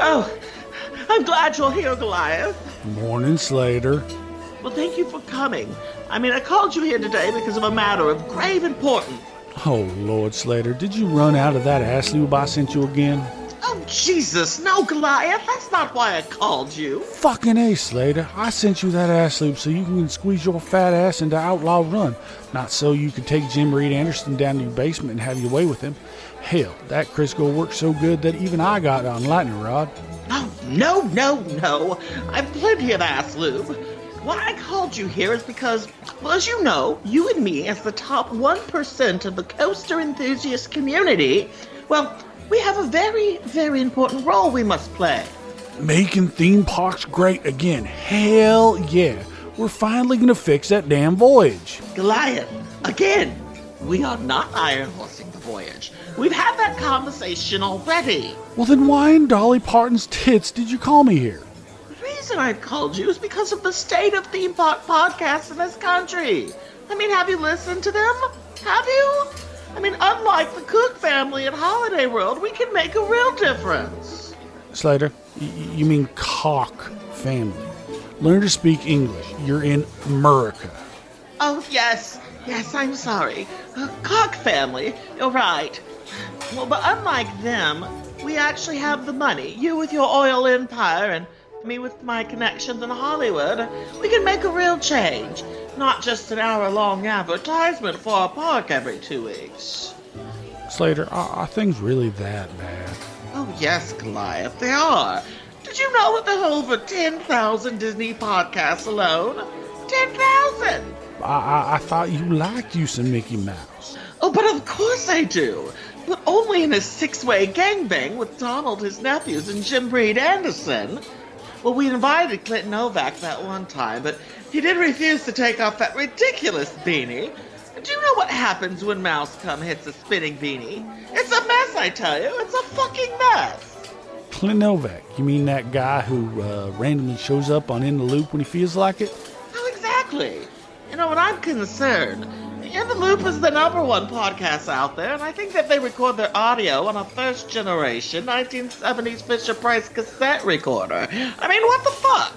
Oh, I'm glad you're here, Goliath. Morning, Slater. Well, thank you for coming. I called you here today because of a matter of grave importance. Oh, Lord, Slater, did you run out of that ass lube I sent you again? Oh, Jesus, no, Goliath, that's not why I called you. Fucking A, Slater. I sent you that ass lube so you can squeeze your fat ass into Outlaw Run, not so you could take Jim Reed Anderson down to your basement and have your way with him. Hell, that Crisco worked so good that even I got on lightning rod. No. I've plenty of ass lube. Why I called you here is because, well, as you know, you and me, as the top 1% of the coaster enthusiast community, well, we have a very, very important role we must play. Making theme parks great again. Hell yeah. We're finally gonna fix that damn voyage. Goliath, again, we are not iron horsing the voyage. We've had that conversation already. Well, then why in Dolly Parton's tits did you call me here? The reason I called you is because of the state of theme park podcasts in this country. Have you listened to them? Have you? Unlike the Cook family at Holiday World, we can make a real difference. Slater, you mean Cock family. Learn to speak English. You're in America. Oh, yes, I'm sorry. Cock family, you're right. Well, but unlike them, we actually have the money. You with your oil empire and me with my connections in Hollywood. We can make a real change. Not just an hour-long advertisement for our park every 2 weeks. Slater, are things really that bad? Oh, yes, Goliath, they are. Did you know that there are over 10,000 Disney podcasts alone? 10,000! I thought you liked you some Mickey Mouse. Oh, but of course I do. But only in a 6-way gangbang with Donald, his nephews, and Jim Reed Anderson. Well, we invited Clint Novak that one time, but he did refuse to take off that ridiculous beanie. Do you know what happens when Mouse Cum hits a spinning beanie? It's a mess, I tell you. It's a fucking mess. Clint Novak, you mean that guy who randomly shows up on In the Loop when he feels like it? Oh, exactly. When I'm concerned, In the Loop is the #1 podcast out there, and I think that they record their audio on a first-generation 1970s Fisher-Price cassette recorder. What the fuck?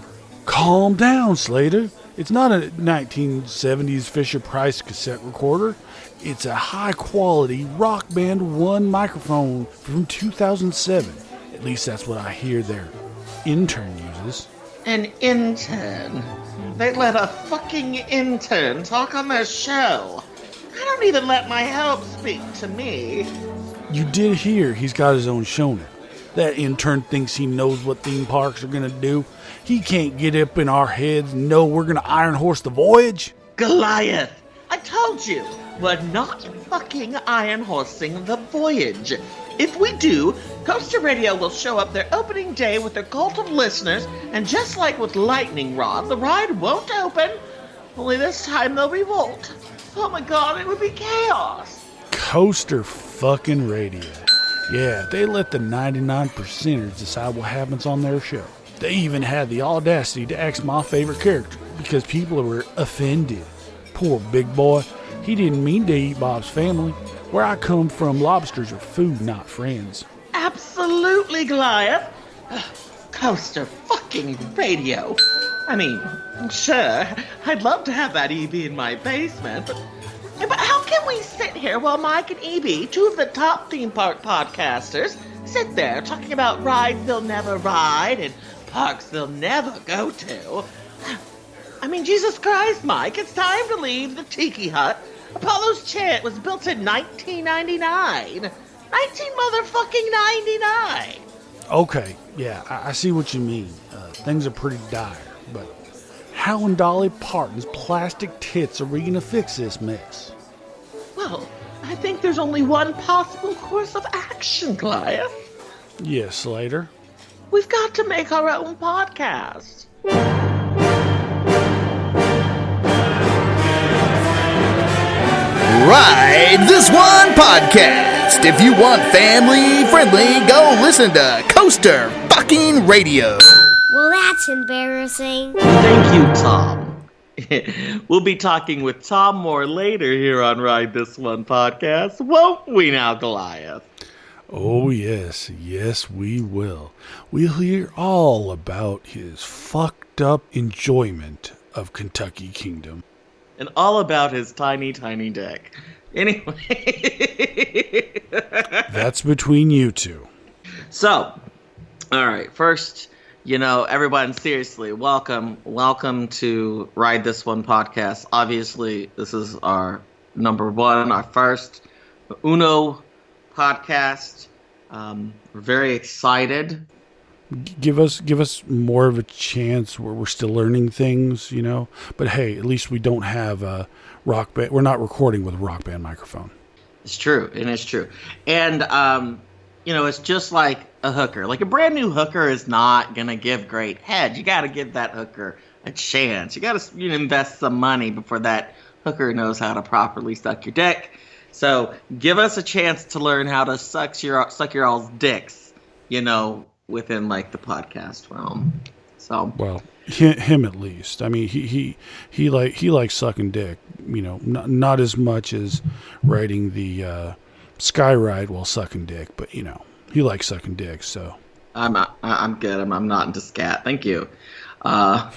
Calm down, Slater. It's not a 1970s Fisher-Price cassette recorder. It's a high-quality Rock Band 1 microphone from 2007. At least that's what I hear their intern uses. An intern? They let a fucking intern talk on their show. I don't even let my help speak to me. You did hear he's got his own show now. That intern thinks he knows what theme parks are gonna do. He can't get up in our heads and know we're gonna iron horse the voyage. Goliath, I told you, we're not fucking iron horsing the voyage. If we do, Coaster Radio will show up their opening day with their cult of listeners, and just like with Lightning Rod, the ride won't open, only this time they'll revolt. Oh my god, it would be chaos. Coaster fucking Radio. Yeah, they let the 99%ers decide what happens on their show. They even had the audacity to ask my favorite character because people were offended. Poor big boy. He didn't mean to eat Bob's family. Where I come from, lobsters are food, not friends. Absolutely, Goliath. Coaster fucking Radio. Sure, I'd love to have that EB in my basement, but how can we sit here while Mike and EB, two of the top theme park podcasters, sit there talking about rides they'll never ride and parks they'll never go to? Jesus Christ, Mike, it's time to leave the Tiki Hut. Apollo's Chant was built in 1999. 19 Okay, yeah, I see what you mean. Things are pretty dire, but how in Dolly Parton's plastic tits are we gonna fix this mess? Well, I think there's only one possible course of action, Goliath. Yes, Slater. We've got to make our own podcast. Ride This One Podcast. If you want family friendly, go listen to Coaster fucking Radio. Well, that's embarrassing. Thank you, Tom. We'll be talking with Tom more later here on Ride This One Podcast, won't we now, Goliath? Oh, yes. Yes, we will. We'll hear all about his fucked up enjoyment of Kentucky Kingdom. And all about his tiny, tiny dick. Anyway. That's between you two. So, all right. First, everyone, seriously, welcome to Ride This One podcast. Obviously, this is our number one, our first Uno podcast. We're very excited. Give us more of a chance where we're still learning things, But hey, at least we don't have a rock band. We're not recording with a rock band microphone. It's true, and it's true. And it's just like a hooker. Like a brand new hooker is not gonna give great head. You got to give that hooker a chance. You got to invest some money before that hooker knows how to properly suck your dick. So give us a chance to learn how to suck your all's dicks, within like the podcast realm. So well, him at least. I mean, he likes sucking dick. Not as much as riding the sky ride while sucking dick, but he likes sucking dick. So I'm good. I'm not into scat. Thank you. Don't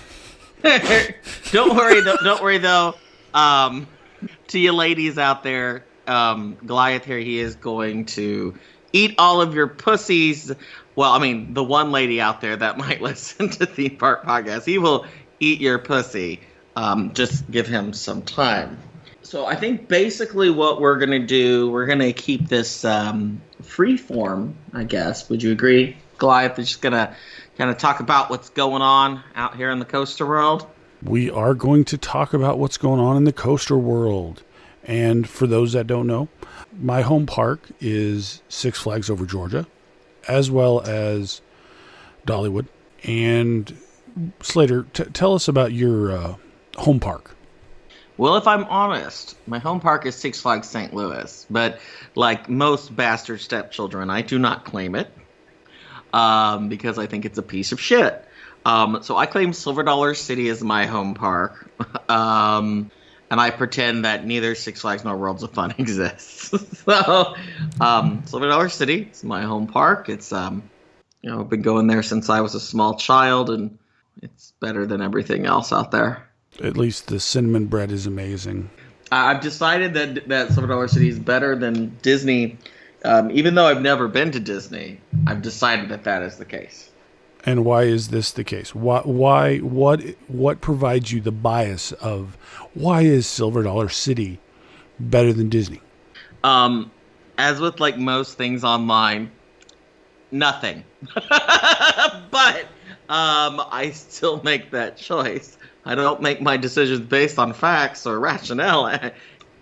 worry though. To you ladies out there, Goliath here, he is going to eat all of your pussies. Well, I mean, the one lady out there that might listen to the Park podcast, he will eat your pussy. Just give him some time. So I think basically what we're going to do, we're going to keep this free form, I guess. Would you agree, Goliath? We're just going to kind of talk about what's going on out here in the coaster world. We are going to talk about what's going on in the coaster world. And for those that don't know, my home park is Six Flags Over Georgia, as well as Dollywood. And Slater, tell us about your home park. Well, if I'm honest, my home park is Six Flags St. Louis. But like most bastard stepchildren, I do not claim it because I think it's a piece of shit. So I claim Silver Dollar City as my home park. And I pretend that neither Six Flags nor Worlds of Fun exists. So, Silver Dollar City is my home park. It's, I've been going there since I was a small child, and it's better than everything else out there. At least the cinnamon bread is amazing. I've decided that Silver Dollar City is better than Disney. Even though I've never been to Disney, I've decided that is the case. And why is this the case? What provides you the bias of why is Silver Dollar City better than Disney? As with like most things online, nothing. But I still make that choice. I don't make my decisions based on facts or rationale.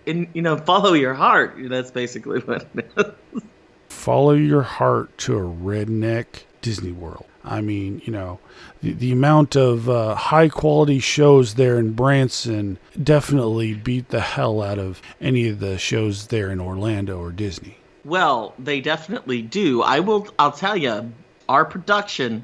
And follow your heart. That's basically what it is. Follow your heart to a redneck Disney World. I mean, the amount of high-quality shows there in Branson definitely beat the hell out of any of the shows there in Orlando or Disney. Well, they definitely do. I'll tell you, our production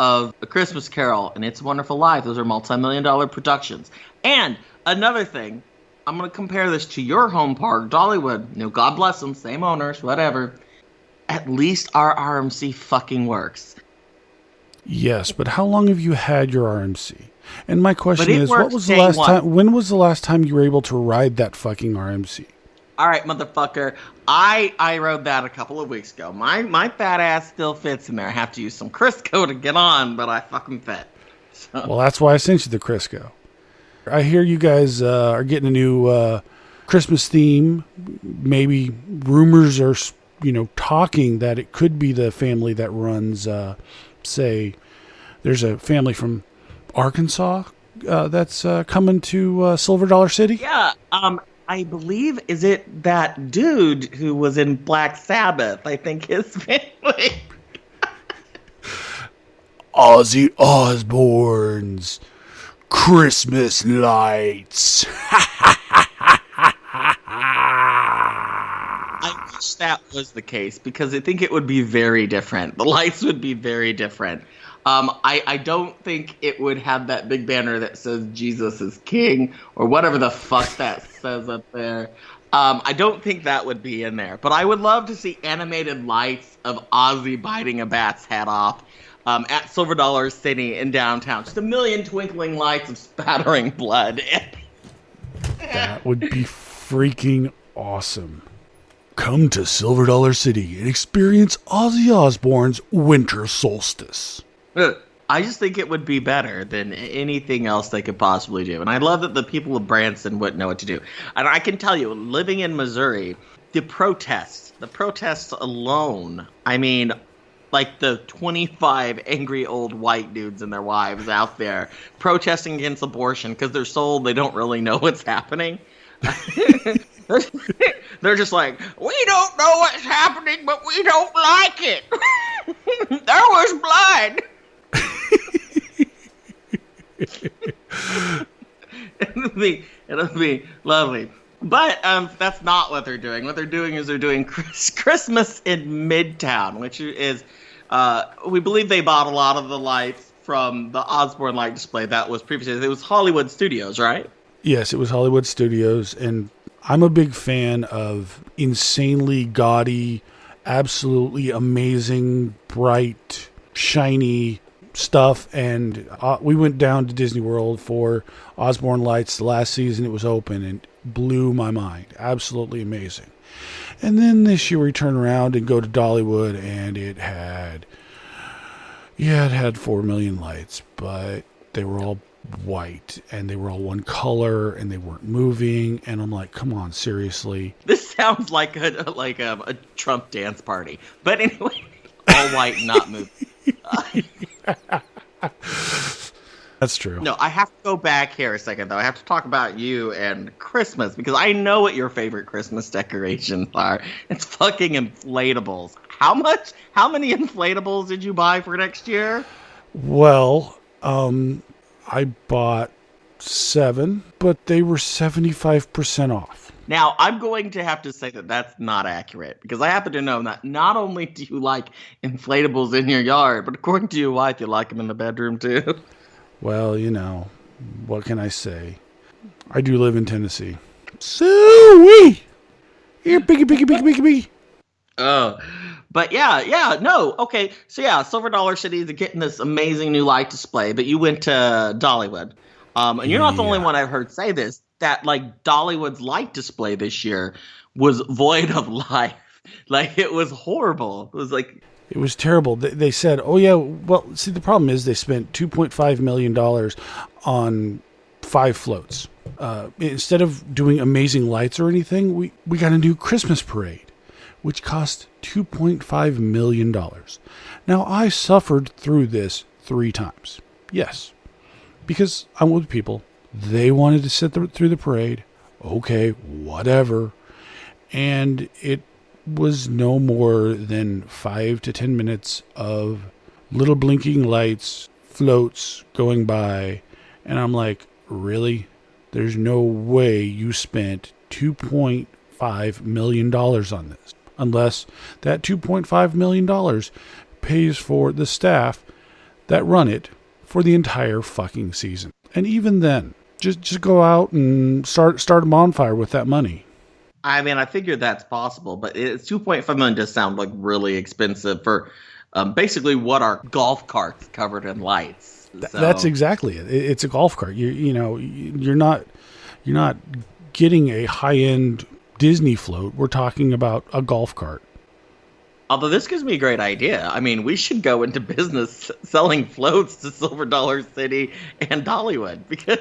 of A Christmas Carol and It's a Wonderful Life, those are multi-million-dollar productions. And another thing, I'm going to compare this to your home park, Dollywood. God bless them, same owners, whatever. At least our RMC fucking works. Yes, but how long have you had your RMC? And my question is, when was the last time you were able to ride that fucking RMC? All right, motherfucker. I rode that a couple of weeks ago. My fat ass still fits in there. I have to use some Crisco to get on, but I fucking fit. So. Well, that's why I sent you the Crisco. I hear you guys are getting a new Christmas theme. Maybe rumors are, talking that it could be the family that runs, say, there's a family from Arkansas that's coming to Silver Dollar City. Yeah, I believe, is it that dude who was in Black Sabbath? I think his family. Ozzy Ozzbourne's Christmas lights. I wish that was the case because I think it would be very different. The lights would be very different. I don't think it would have that big banner that says Jesus is King or whatever the fuck that says up there. I don't think that would be in there, but I would love to see animated lights of Ozzy biting a bat's head off at Silver Dollar City in downtown. Just a million twinkling lights of spattering blood. That would be freaking awesome. Come to Silver Dollar City and experience Ozzy Ozzbourne's winter solstice. I just think it would be better than anything else they could possibly do. And I love that the people of Branson wouldn't know what to do. And I can tell you, living in Missouri, the protests alone, I mean, like the 25 angry old white dudes and their wives out there protesting against abortion because they're sold they don't really know what's happening. They're just like, we don't know what's happening, but we don't like it. There was blood. It'll be lovely. But that's not what they're doing. What they're doing is they're doing Christmas in Midtown, which is, we believe they bought a lot of the lights from the Ozzbourne light display that was previously. It was Hollywood Studios, right? Yes, it was Hollywood Studios, and I'm a big fan of insanely gaudy, absolutely amazing, bright, shiny stuff. And we went down to Disney World for Ozzbourne Lights the last season it was open, and blew my mind. Absolutely amazing. And then this year we turn around and go to Dollywood, and it had 4 million lights, but they were all white, and they were all one color, and they weren't moving. And I'm like, come on, seriously. This sounds like a Trump dance party. But anyway, all white, not moving. That's true. No, I have to go back here a second, though. I have to talk about you and Christmas, because I know what your favorite Christmas decorations are. It's fucking inflatables. How many inflatables did you buy for next year? Well, I bought 7, but they were 75% off. Now, I'm going to have to say that that's not accurate, because I happen to know that not only do you like inflatables in your yard, but according to your wife, you like them in the bedroom, too. Well, you know, what can I say? I do live in Tennessee. So-wee! Here, piggy. Oh, but yeah, no, okay. So yeah, Silver Dollar City is getting this amazing new light display, but you went to Dollywood. And you're not the only one I've heard say this, that like Dollywood's light display this year was void of life. Like, it was horrible. It was like... It was terrible. They said, oh yeah, well, see, the problem is they spent $2.5 million on 5 floats. Instead of doing amazing lights or anything, we got a new Christmas parade, which cost $2.5 million. Now, I suffered through this 3 times. Yes, because I'm with people. They wanted to sit through the parade. Okay, whatever. And it was no more than 5 to 10 minutes of little blinking lights, floats going by. And I'm like, really? There's no way you spent $2.5 million on this. Unless that $2.5 million pays for the staff that run it for the entire fucking season. And even then, just go out and start a bonfire with that money. I mean, I figure that's possible, but it's $2.5 million does sound like really expensive for basically what are golf carts covered in lights. So. That's exactly it. It's a golf cart. You're not getting a high-end Disney float. We're talking about a golf cart. Although this gives me a great idea. I mean, we should go into business selling floats to Silver Dollar City and Dollywood, because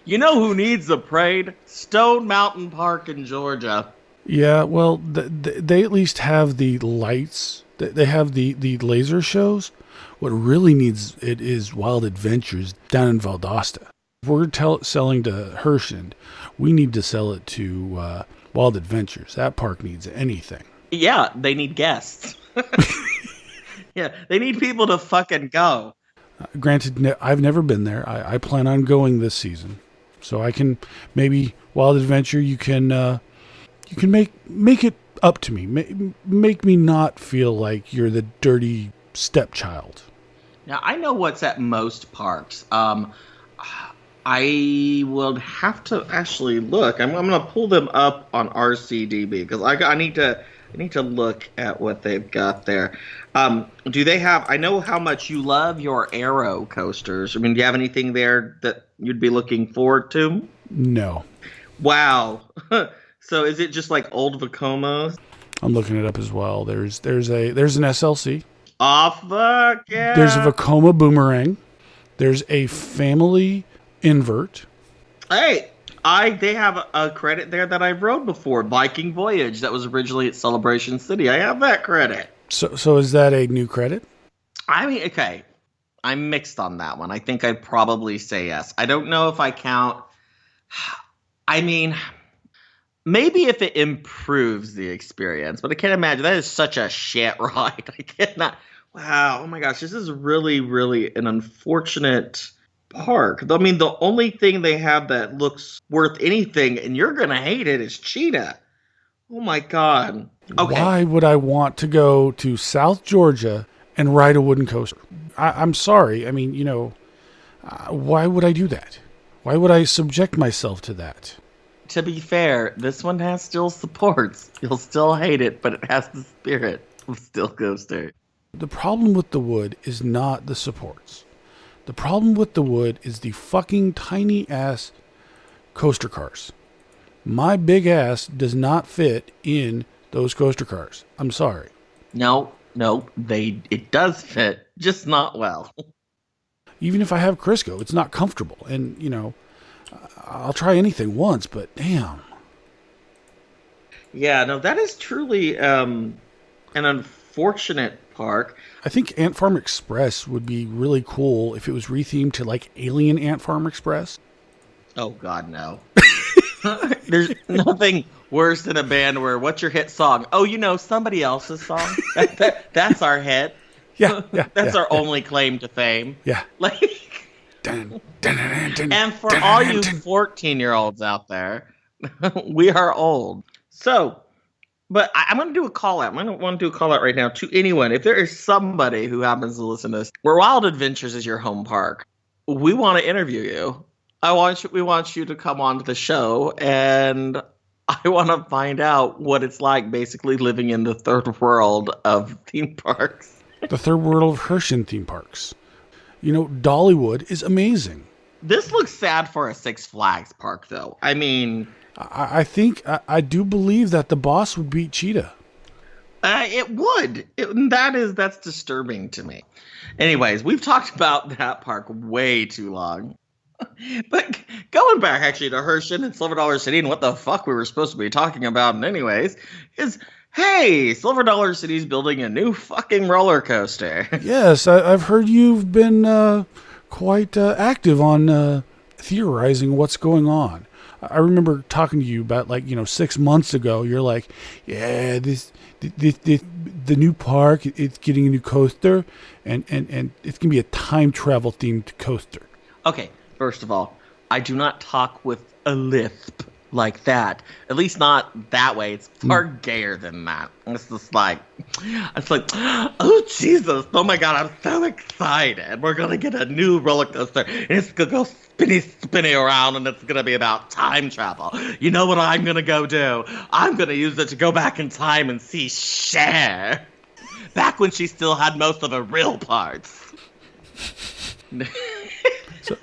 you know who needs a parade? Stone Mountain Park in Georgia. Yeah, well, they at least have the lights. They have the laser shows. What really needs it is Wild Adventures down in Valdosta. If we're selling to Hershend, we need to sell it to Wild Adventures. That park needs anything. Yeah, they need guests. Yeah, they need people to fucking go. Granted, I've never been there. I plan on going this season, so I can maybe Wild Adventure. You can make it up to me. Make me not feel like you're the dirty stepchild. Now I know what's at most parks. I will have to actually look. I'm going to pull them up on RCDB because I need to look at what they've got there. Do they have? I know how much you love your Aero coasters. I mean, do you have anything there that you'd be looking forward to? No. Wow. So is it just like old Vacomos? I'm looking it up as well. There's an SLC. Oh fuck yeah! There's a Vacoma Boomerang. There's a family invert. Hey, they have a credit there that I've rode before. Viking Voyage that was originally at Celebration City. I have that credit. So is that a new credit? I mean, okay. I'm mixed on that one. I think I'd probably say yes. I don't know if I count. I mean, maybe if it improves the experience, but I can't imagine. That is such a shit ride. I cannot. Wow. Oh my gosh. This is really, really an unfortunate park. I mean, the only thing they have that looks worth anything, and you're going to hate it, is Cheetah. Oh my God. Okay. Why would I want to go to South Georgia and ride a wooden coaster? I'm sorry. I mean, why would I do that? Why would I subject myself to that? To be fair, this one has still supports. You'll still hate it, but it has the spirit of Steel Coaster. The problem with the wood is not the supports. The problem with the wood is the fucking tiny ass coaster cars. My big ass does not fit in those coaster cars. I'm sorry. No, it does fit, just not well. Even if I have Crisco, it's not comfortable. And, I'll try anything once, but damn. Yeah, no, that is truly an unfortunate park. I think Ant Farm Express would be really cool if it was rethemed to like Alien Ant Farm Express. Oh, God, no. There's nothing worse than a band where, what's your hit song? Oh, somebody else's song. That's our hit. Yeah. That's our only claim to fame. Yeah. Like, Dun, dun, dun, dun, and for dun, all dun, you dun. 14-year-olds out there, we are old. So, but I'm going to do a call out. I want to do a call out right now to anyone. If there is somebody who happens to listen to this, where Wild Adventures is your home park, we want to interview you. We want you to come on to the show, and I want to find out what it's like basically living in the third world of theme parks. The third world of Herschend theme parks. Dollywood is amazing. This looks sad for a Six Flags park, though. I mean, I think I do believe that the boss would beat Cheetah. It would. That's disturbing to me. Anyways, we've talked about that park way too long. But going back actually to Herschend and Silver Dollar City and what the fuck we were supposed to be talking about anyways is, hey, Silver Dollar City's building a new fucking roller coaster. Yes, I've heard you've been quite active on theorizing what's going on. I remember talking to you about 6 months ago. You're like, yeah, the new park, it's getting a new coaster, and it's gonna be a time travel themed coaster. Okay, first of all, I do not talk with a lisp like that. At least not that way. It's far gayer than that. It's just like, oh Jesus, oh my God, I'm so excited. We're gonna get a new roller coaster, and it's gonna go spinny around, and it's gonna be about time travel. You know what I'm gonna go do? I'm gonna use it to go back in time and see Cher, back when she still had most of her real parts. So,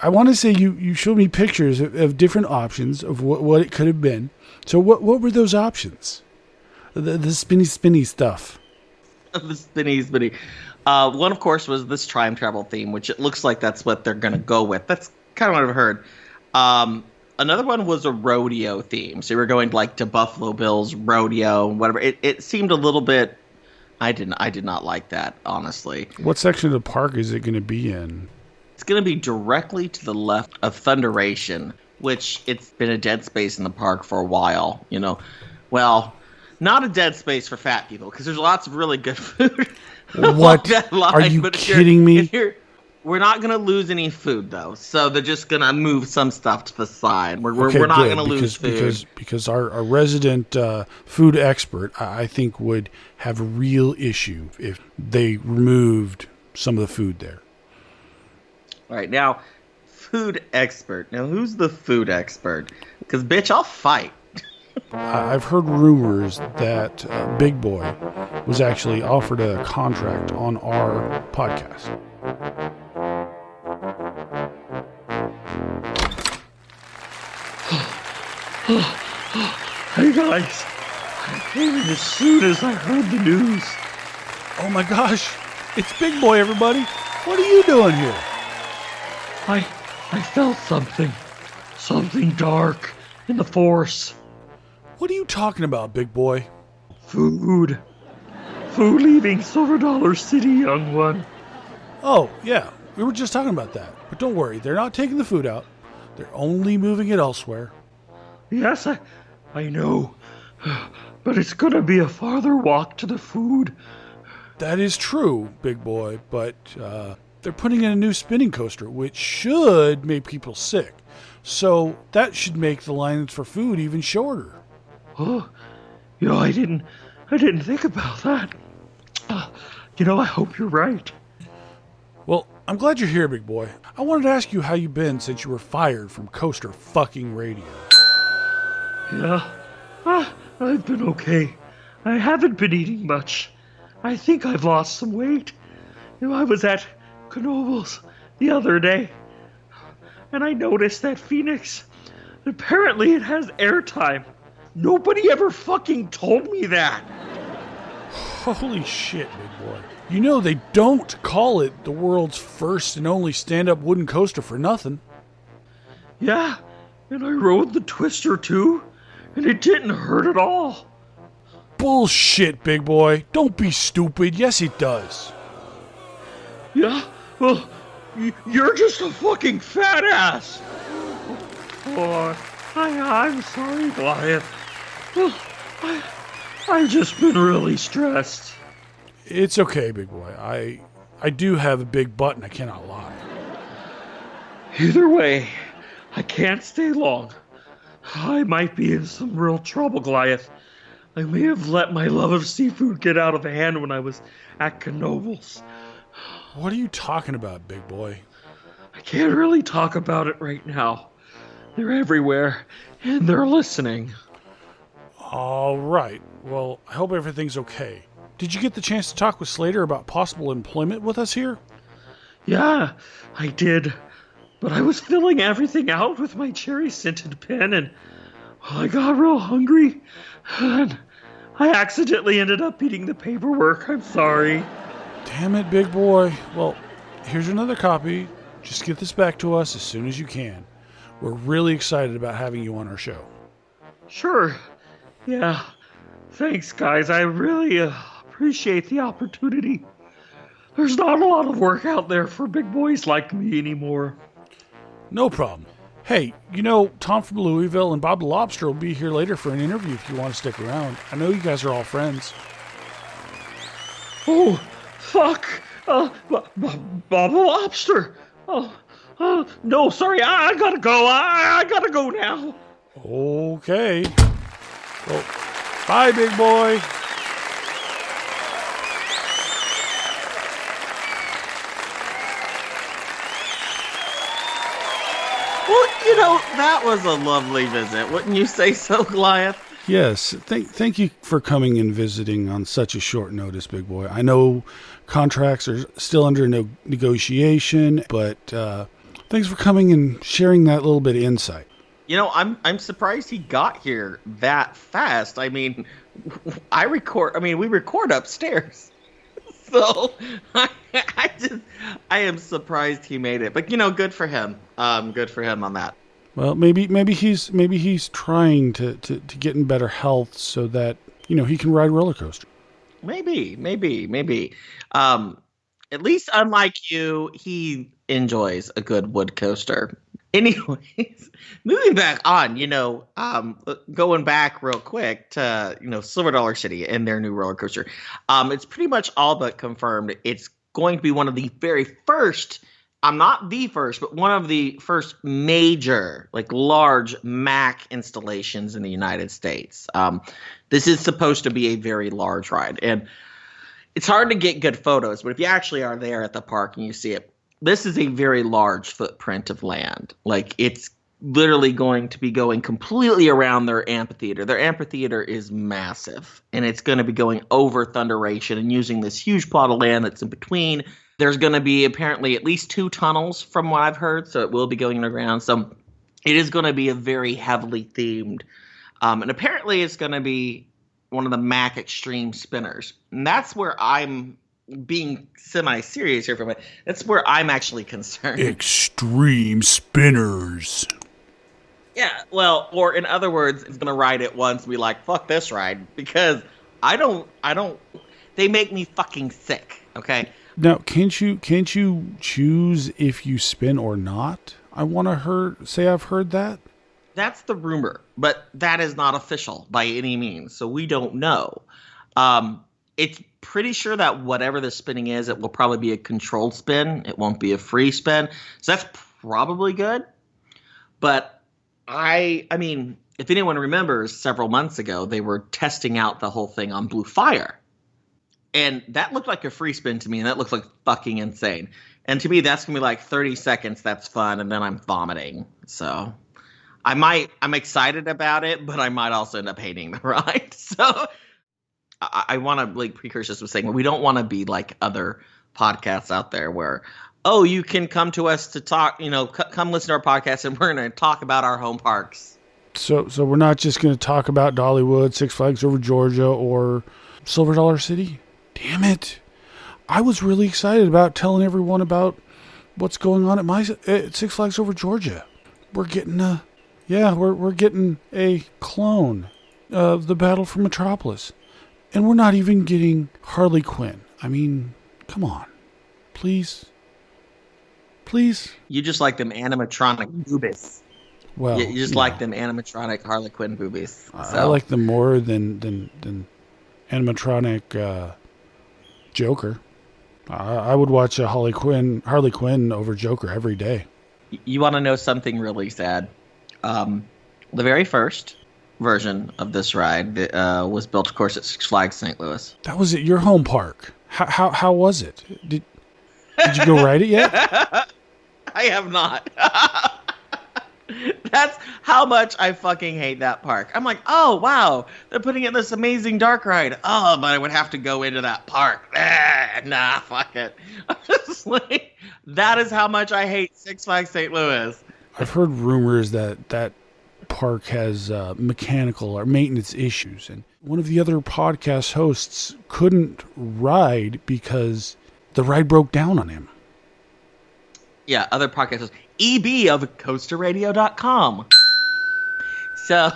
I want to say you showed me pictures of different options of what it could have been. So what were those options? The spinny stuff. The spinny. One, of course, was this time travel theme, which it looks like that's what they're going to go with. That's kind of what I've heard. Another one was a rodeo theme. So we were going to Buffalo Bill's rodeo, whatever. It seemed a little bit. I did not like that, honestly. What section of the park is it going to be in? It's going to be directly to the left of Thunderation, which it's been a dead space in the park for a while. Well, not a dead space for fat people, because there's lots of really good food. What? Are you kidding me? We're not going to lose any food, though. So they're just going to move some stuff to the side. We're not going to lose food. Because our resident food expert, I think, would have a real issue if they removed some of the food there. All right, now, food expert. Now, who's the food expert? Because, bitch, I'll fight. I've heard rumors that Big Boy was actually offered a contract on our podcast. Hey guys, I came in as soon as I heard the news. Oh my gosh, it's Big Boy, everybody. What are you doing here? I felt something dark in the force. What are you talking about, Big Boy? Food leaving Silver Dollar City, young one. Oh, yeah, we were just talking about that. But don't worry, they're not taking the food out. They're only moving it elsewhere. Yes, I know, but it's gonna be a farther walk to the food. That is true, Big Boy, but they're putting in a new spinning coaster, which should make people sick. So that should make the lines for food even shorter. Oh, I didn't think about that. I hope you're right. Well, I'm glad you're here, Big Boy. I wanted to ask you how you've been since you were fired from Coaster fucking Radio. Yeah, I've been okay. I haven't been eating much. I think I've lost some weight. I was at Knoebels the other day, and I noticed that Phoenix, apparently it has airtime. Nobody ever fucking told me that. Holy shit, Big Boy. You know they don't call it the world's first and only stand-up wooden coaster for nothing. Yeah, and I rode the Twister too, and it didn't hurt at all. Bullshit, Big Boy. Don't be stupid. Yes, it does. Yeah? Well, you're just a fucking fat ass. Oh, I'm sorry, Goliath. Well, I've just been really stressed. It's okay, Big Boy. I do have a big butt and I cannot lie. Either way, I can't stay long. I might be in some real trouble, Goliath. I may have let my love of seafood get out of hand when I was at Knoebels. What are you talking about, Big Boy? I can't really talk about it right now. They're everywhere, and they're listening. All right. Well, I hope everything's okay. Did you get the chance to talk with Slater about possible employment with us here? Yeah, I did. But I was filling everything out with my cherry-scented pen, and I got real hungry. And I accidentally ended up eating the paperwork. I'm sorry. Damn it, Big Boy. Well, here's another copy. Just get this back to us as soon as you can. We're really excited about having you on our show. Sure. Yeah. Thanks, guys. I really appreciate the opportunity. There's not a lot of work out there for big boys like me anymore. No problem. Hey, Tom from Louisville and Bob the Lobster will be here later for an interview if you want to stick around. I know you guys are all friends. Oh, fuck. Bob the Lobster. No, sorry. I gotta go. I gotta go now. Okay. Well, bye, Big Boy. Well, that was a lovely visit. Wouldn't you say so, Goliath? Yes. Thank you for coming and visiting on such a short notice, Big Boy. I know contracts are still under negotiation, but thanks for coming and sharing that little bit of insight. I'm surprised he got here that fast. I mean, we record upstairs. So I am surprised he made it. But good for him. Good for him on that. Well, maybe he's trying to get in better health so that he can ride roller coaster. Maybe. At least unlike you, he enjoys a good wood coaster. Anyways, moving back on, going back real quick to, Silver Dollar City and their new roller coaster. It's pretty much all but confirmed. It's going to be one of the very first, not the first, but one of the first major, large Mac installations in the United States. This is supposed to be a very large ride. And it's hard to get good photos, but if you actually are there at the park and you see it, this is a very large footprint of land. Like, it's literally going to be going completely around their amphitheater. Their amphitheater is massive, and it's going to be going over Thunderation and using this huge plot of land that's in between. There's going to be apparently at least 2 tunnels from what I've heard, so it will be going underground. So it is going to be a very heavily themed, and apparently it's going to be one of the Mac Extreme spinners. And that's where I'm being semi-serious here for a minute. That's where I'm actually concerned. Extreme spinners. Yeah, well, or in other words, it's gonna ride it once and be like, fuck this ride, because I don't, they make me fucking sick, okay? Now, can't you choose if you spin or not? I want to say I've heard that. That's the rumor, but that is not official by any means, so we don't know. It's pretty sure that whatever the spinning is, it will probably be a controlled spin. It won't be a free spin, so that's probably good. But I mean, if anyone remembers, several months ago, they were testing out the whole thing on Blue Fire. And that looked like a free spin to me, and that looked like fucking insane. And to me, that's going to be like 30 seconds, that's fun, and then I'm vomiting. So I'm excited about it, but I might also end up hating the ride. So I want to, like Precursors was saying, we don't want to be like other podcasts out there where, oh, you can come to us to talk, come listen to our podcast and we're going to talk about our home parks. So we're not just going to talk about Dollywood, Six Flags Over Georgia, or Silver Dollar City? Damn it. I was really excited about telling everyone about what's going on at Six Flags Over Georgia. We're getting we're getting a clone of the Battle for Metropolis. And we're not even getting Harley Quinn. I mean, come on. Please. You just like them animatronic boobies. Well, you just like them animatronic Harley Quinn boobies. So. I like them more than animatronic Joker. I would watch a Harley Quinn over Joker every day. You want to know something really sad? The very first version of this ride was built, of course, at Six Flags St. Louis. That was at your home park. How was it? Did you go ride it yet? I have not. That's how much I fucking hate that park. I'm like, oh, wow, they're putting in this amazing dark ride. Oh, but I would have to go into that park. Nah, fuck it. I'm just like, that is how much I hate Six Flags St. Louis. I've heard rumors that park has mechanical or maintenance issues, and one of the other podcast hosts couldn't ride because the ride broke down on him. Yeah, other podcast hosts. EB of coasterradio.com. So,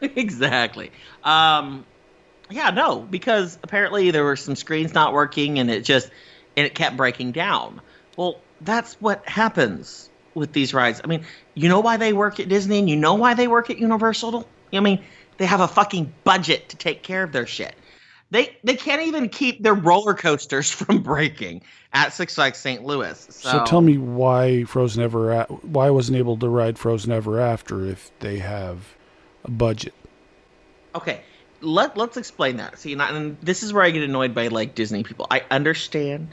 exactly. Because apparently there were some screens not working and it kept breaking down. Well, that's what happens with these rides. I mean, you know why they work at Disney and you know why they work at Universal? I mean, they have a fucking budget to take care of their shit. They can't even keep their roller coasters from breaking at Six Flags St. Louis. So tell me why why I wasn't able to ride Frozen Ever After if they have a budget. Okay, let's explain that. See, and this is where I get annoyed by like Disney people. I understand.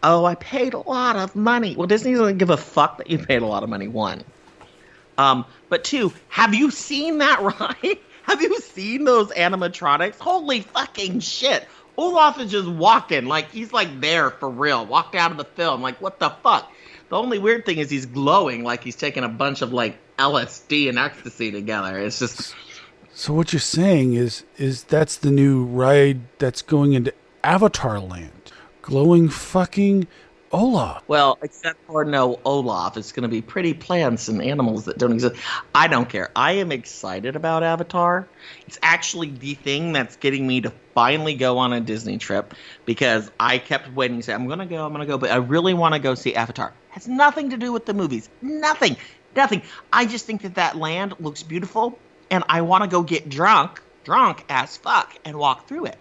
Oh, I paid a lot of money. Well, Disney doesn't give a fuck that you paid a lot of money. 1, but 2, have you seen that ride? Have you seen those animatronics? Holy fucking shit. Olaf is just walking like he's like there for real. Walked out of the film. Like, what the fuck? The only weird thing is he's glowing like he's taking a bunch of like LSD and ecstasy together. It's just... So what you're saying is that's the new ride that's going into Avatar Land. Glowing fucking Olaf. Well, except for no Olaf. It's going to be pretty plants and animals that don't exist. I don't care. I am excited about Avatar. It's actually the thing that's getting me to finally go on a Disney trip because I kept waiting to say, I'm going to go, but I really want to go see Avatar. It has nothing to do with the movies. Nothing. I just think that land looks beautiful and I want to go get drunk as fuck and walk through it.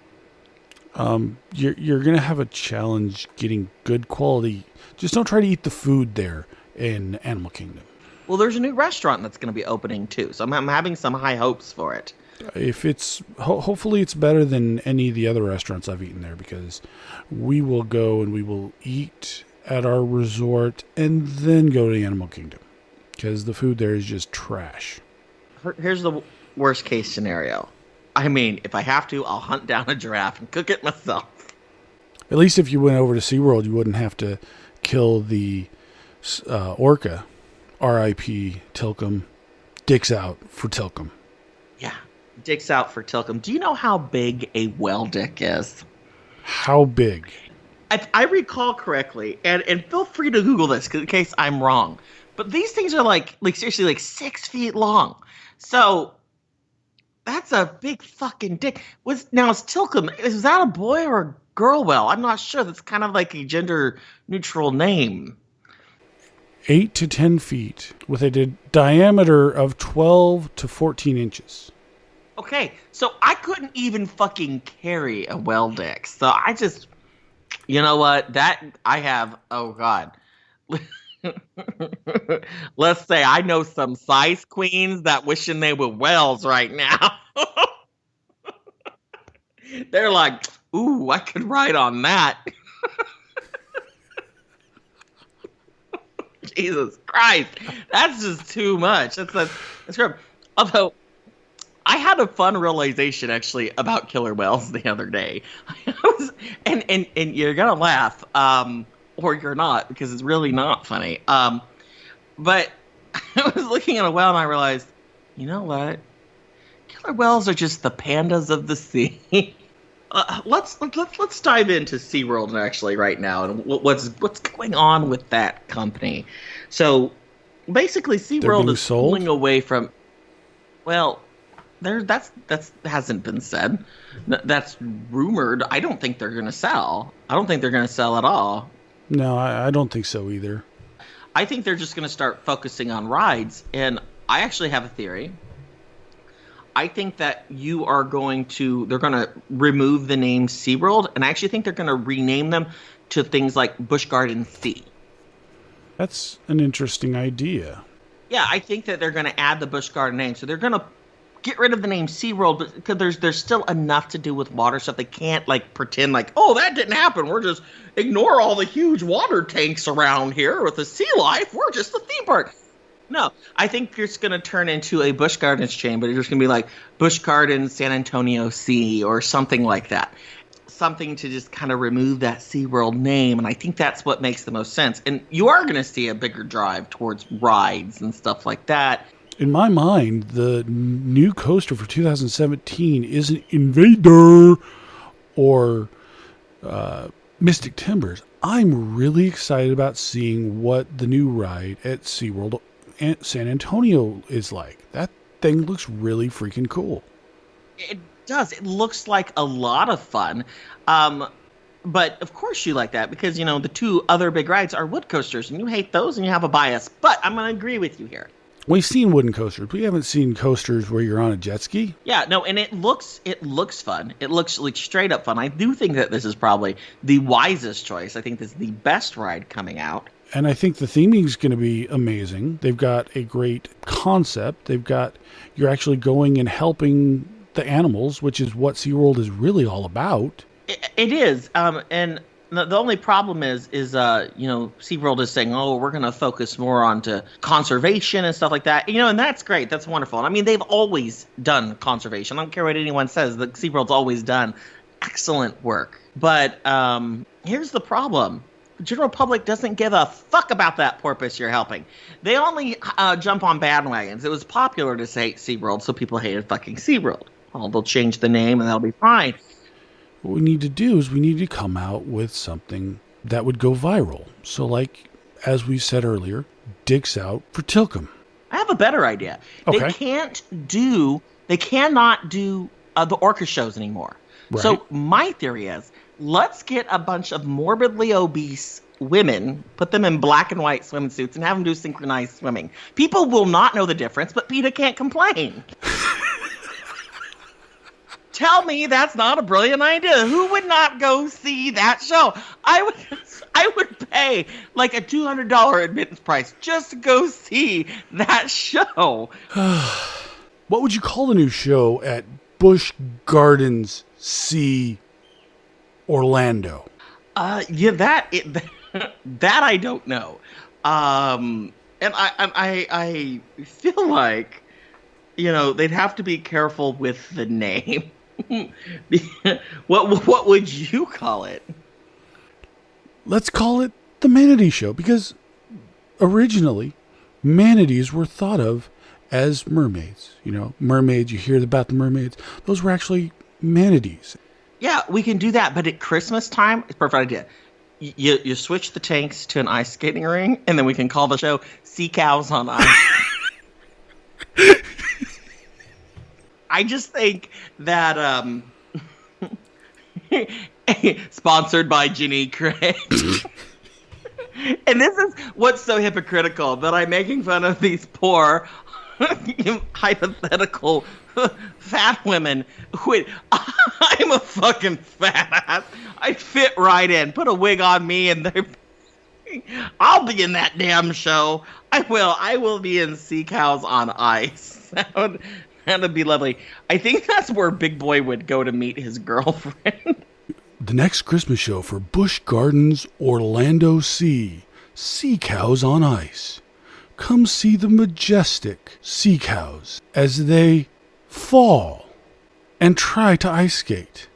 You're gonna have a challenge getting good quality. Just don't try to eat the food there in Animal Kingdom. Well, there's a new restaurant that's going to be opening too, so I'm having some high hopes for it. If it's hopefully it's better than any of the other restaurants I've eaten there, because we will go and we will eat at our resort and then go to Animal Kingdom because the food there is just trash. Here's the worst case scenario. I mean, if I have to, I'll hunt down a giraffe and cook it myself. At least if you went over to SeaWorld, you wouldn't have to kill the orca. R.I.P. Tilcom. Dicks out for Tilcom. Yeah, dicks out for Tilcom. Do you know how big a whale dick is? How big? If I recall correctly, and feel free to Google this in case I'm wrong, but these things are like seriously like 6 feet long. So that's a big fucking dick. Now is Tilcom, is that a boy or a girl whale? I'm not sure. That's kind of like a gender neutral name. 8 to 10 feet with a diameter of 12 to 14 inches. Okay, so I couldn't even fucking carry a whale dick. So I just, you know what? That I have, oh God. Let's say I know some size queens that wishing they were whales right now. They're like, ooh, I could ride on that. Jesus Christ, that's just too much. That's great. Although, I had a fun realization actually about killer whales the other day. and you're gonna laugh, or you're not, because it's really not funny. But I was looking at a whale and I realized, you know what? Killer whales are just the pandas of the sea. Let's dive into SeaWorld actually right now and what's going on with that company. So basically, SeaWorld is pulling away from. Well, that hasn't been said. That's rumored. I don't think they're going to sell. I don't think they're going to sell at all. No, I don't think so either. I think they're just going to start focusing on rides, and I actually have a theory. I think that they're going to remove the name SeaWorld, and I actually think they're going to rename them to things like Busch Gardens Sea. That's an interesting idea. Yeah, I think that they're going to add the Busch Garden name. So they're going to get rid of the name SeaWorld, but because there's still enough to do with water stuff. They can't pretend like, oh, that didn't happen. We're just ignore all the huge water tanks around here with the sea life. We're just a theme park. No, I think it's going to turn into a Busch Gardens chain, but it's just going to be like Busch Gardens San Antonio Sea or something like that. Something to just kind of remove that SeaWorld name, and I think that's what makes the most sense. And you are going to see a bigger drive towards rides and stuff like that. In my mind, the new coaster for 2017 isn't Invader or Mystic Timbers. I'm really excited about seeing what the new ride at SeaWorld San Antonio is like. That thing looks really freaking cool. It does. It looks like a lot of fun. But of course you like that because, the two other big rides are wood coasters and you hate those and you have a bias. But I'm going to agree with you here. We've seen wooden coasters. We haven't seen coasters where you're on a jet ski. Yeah, no, and it looks fun. It looks like straight up fun. I do think that this is probably the wisest choice. I think this is the best ride coming out. And I think the theming is going to be amazing. They've got a great concept. You're actually going and helping the animals, which is what SeaWorld is really all about. It is. And the only problem is SeaWorld is saying, oh, we're going to focus more onto conservation and stuff like that. And that's great. That's wonderful. And I mean, they've always done conservation. I don't care what anyone says. The SeaWorld's always done excellent work. But here's the problem. The general public doesn't give a fuck about that porpoise you're helping. They only jump on bandwagons. It was popular to say SeaWorld, so people hated fucking SeaWorld. Well, they'll change the name and that'll be fine. What we need to do is we need to come out with something that would go viral. So as we said earlier, dicks out for Tilcom. I have a better idea. Okay. They cannot do the orca shows anymore. Right. So my theory is, let's get a bunch of morbidly obese women, put them in black and white swimsuits, and have them do synchronized swimming. People will not know the difference, but PETA can't complain. Tell me that's not a brilliant idea. Who would not go see that show? I would pay like a $200 admittance price just to go see that show. What would you call the new show at Busch Gardens Sea Orlando? That That I don't know. And I feel like, they'd have to be careful with the name. What would you call it? Let's call it the Manatee Show, because originally manatees were thought of as mermaids. Mermaids, you hear about the mermaids. Those were actually manatees. Yeah, we can do that, but at Christmas time, it's a perfect idea. You switch the tanks to an ice skating ring, and then we can call the show Sea Cows on Ice. I just think that, sponsored by Ginny Craig. And this is what's so hypocritical, that I'm making fun of these poor, hypothetical fat women. Wait, I'm a fucking fat ass. I fit right in. Put a wig on me and I'll be in that damn show. I will be in Sea Cows on Ice. That'd be lovely. I think that's where Big Boy would go to meet his girlfriend. The next Christmas show for Busch Gardens Orlando Sea. Sea Cows on Ice. Come see the majestic sea cows as they fall and try to ice skate.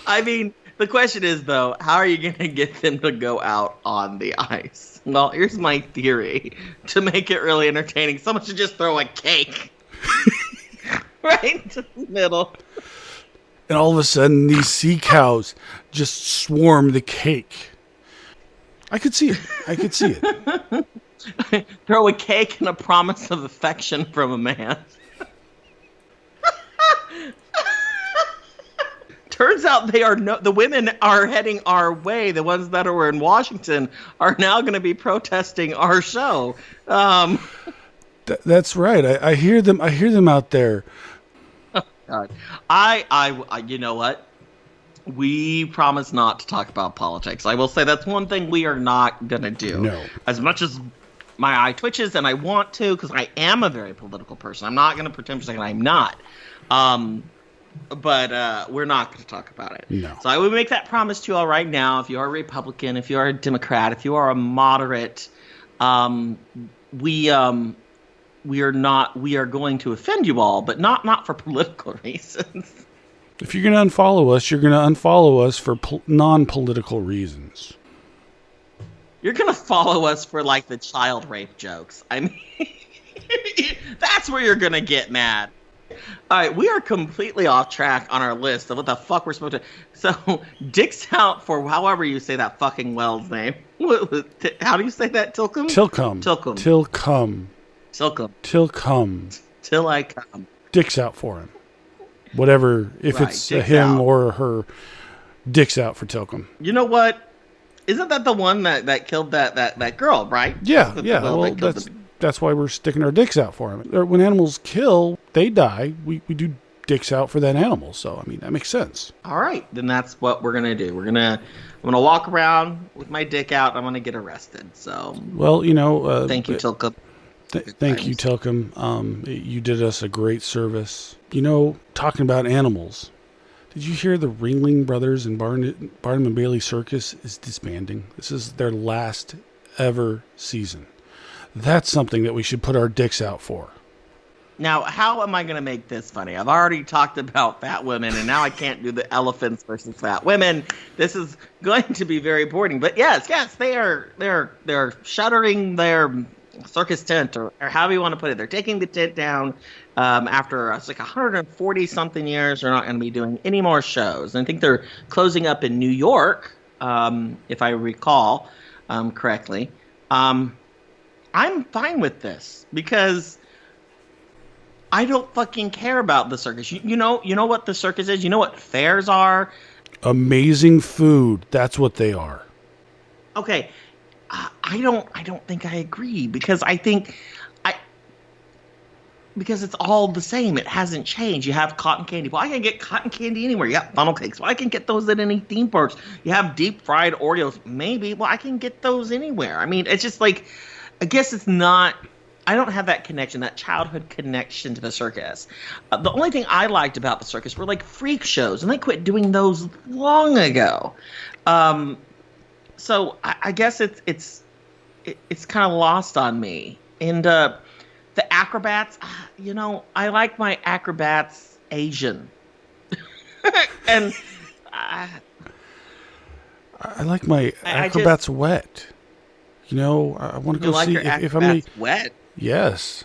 I mean, the question is, though, how are you going to get them to go out on the ice? Well, here's my theory. To make it really entertaining, someone should just throw a cake right into the middle. And all of a sudden, these sea cows just swarm the cake. I could see it. Throw a cake and a promise of affection from a man. Turns out the women are heading our way. The ones that were in Washington are now going to be protesting our show. That's right. I hear them. I hear them out there. God. I you know what? We promise not to talk about politics. I will say that's one thing we are not going to do. No. As much as my eye twitches and I want to, because I am a very political person. I'm not going to pretend for a second I'm not. But we're not going to talk about it. No. So I would make that promise to you all right now. If you are a Republican, if you are a Democrat, if you are a moderate, we are going to offend you all, but not for political reasons. If you're going to unfollow us, you're going to unfollow us for non-political reasons. You're going to follow us for, like, the child rape jokes. I mean, that's where you're going to get mad. All right, we are completely off track on our list of what the fuck we're supposed to... So, dicks out for however you say that fucking whale's name. How do you say that, Tilcum? Tilcum. Tilcum. Tilcum. Tilcum. Tilcum. Till I come. Dicks out for him. Whatever, if Right, it's dicks him out. or her, dicks out for Tilcum. You know what? Isn't that the one that killed that girl, right? Yeah, The yeah. girl Well, that killed that's why we're sticking our dicks out for him. When animals kill, they die. We do dicks out for that animal. So, I mean, that makes sense. All right, then that's what we're gonna do. I'm gonna walk around with my dick out. I'm gonna get arrested. So, Well, thank you, Tilka. Thank you, Tilcum. You did us a great service. Talking about animals, did you hear the Ringling Brothers and Barnum and Bailey Circus is disbanding? This is their last ever season. That's something that we should put our dicks out for. Now, how am I gonna make this funny? I've already talked about fat women, and now I can't do the elephants versus fat women. This is going to be very boring. But yes, they're shuttering their circus tent, or however you want to put it. They're taking the tent down after it's like 140 something years. They're not going to be doing any more shows. And I think they're closing up in New York, if I recall correctly. I'm fine with this because I don't fucking care about the circus. You know what the circus is? You know what fairs are? Amazing food. That's what they are. Okay. I don't think I agree because I think because it's all the same. It hasn't changed. You have cotton candy. Well, I can get cotton candy anywhere. You got funnel cakes. Well, I can get those at any theme parks. You have deep fried Oreos. Maybe. Well, I can get those anywhere. I mean, it's just like, I guess it's not, I don't have that connection, that childhood connection to the circus. The only thing I liked about the circus were like freak shows, and they quit doing those long ago. so I guess it's kind of lost on me. And the acrobats, I like my acrobats Asian. And I like my acrobats wet. I want to go like see your if I'm acrobats wet. Yes,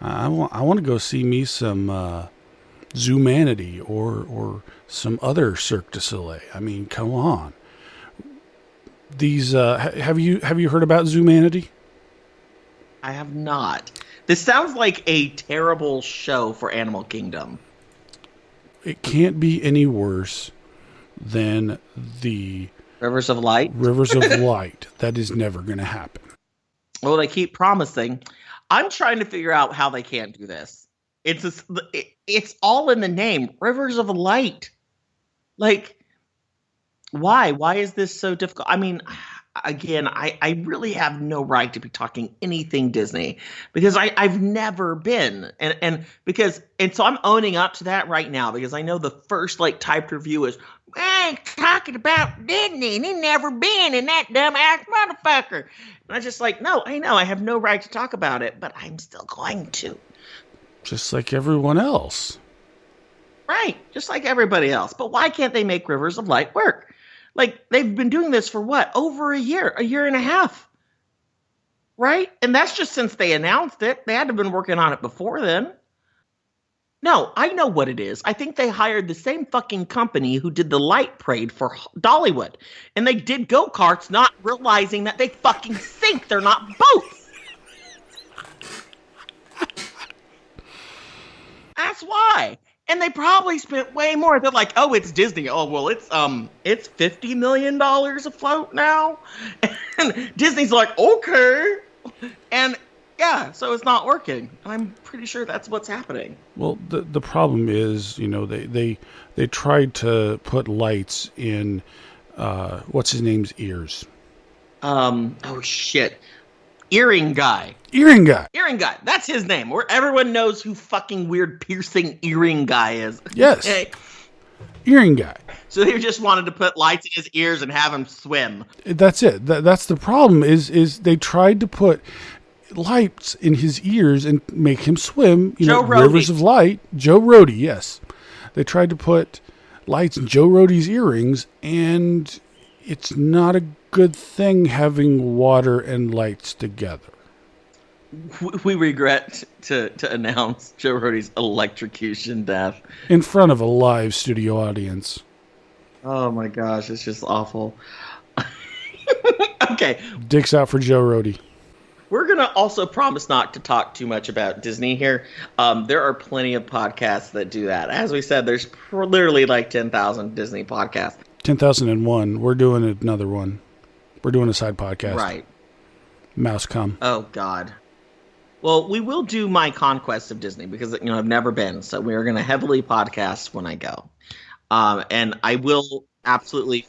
I want to go see me some Zoomanity or some other Cirque du Soleil. I mean, come on. These have you heard about Zoomanity? I have not. This sounds like a terrible show for Animal Kingdom. It can't be any worse than the Rivers of Light. Rivers of Light. That is never going to happen. Well, they keep promising. I'm trying to figure out how they can't do this. It's all in the name, Rivers of Light. Like, why? Why is this so difficult? I mean, again, I really have no right to be talking anything Disney because I've never been. And so I'm owning up to that right now because I know the first typed review is, man, talking about Disney and he never been in that dumbass motherfucker. And I just no, I know I have no right to talk about it, but I'm still going to. Just like everyone else. Right, just like everybody else. But why can't they make Rivers of Light work? They've been doing this for what? Over a year and a half. Right? And that's just since they announced it. They had to have been working on it before then. No, I know what it is. I think they hired the same fucking company who did the light parade for Dollywood. And they did go-karts not realizing that they fucking sink. They're not boats. That's why. And they probably spent way more. They're like, oh, it's Disney. Oh, well, it's $50 million afloat now. And Disney's like, okay. And yeah, so it's not working. And I'm pretty sure that's what's happening. Well, the problem is, they tried to put lights in what's his name's ears. Oh shit. Earring guy. Earring guy. That's his name. Where everyone knows who fucking weird piercing earring guy is. Yes. Okay. Earring guy. So they just wanted to put lights in his ears and have him swim. That's it. That's the problem is they tried to put lights in his ears and make him swim. Rivers of Light. Joe Rohde, yes. They tried to put lights in Joe Rohde's earrings, and it's not a good thing having water and lights together. We regret to announce Joe Rohde's electrocution death. In front of a live studio audience. Oh my gosh, it's just awful. Okay. Dicks out for Joe Rohde. We're going to also promise not to talk too much about Disney here. There are plenty of podcasts that do that. As we said, there's literally 10,000 Disney podcasts. 10,001. We're doing another one. We're doing a side podcast. Right. Mouse come. Oh, God. Well, we will do my conquest of Disney because, I've never been. So we are going to heavily podcast when I go. And I will absolutely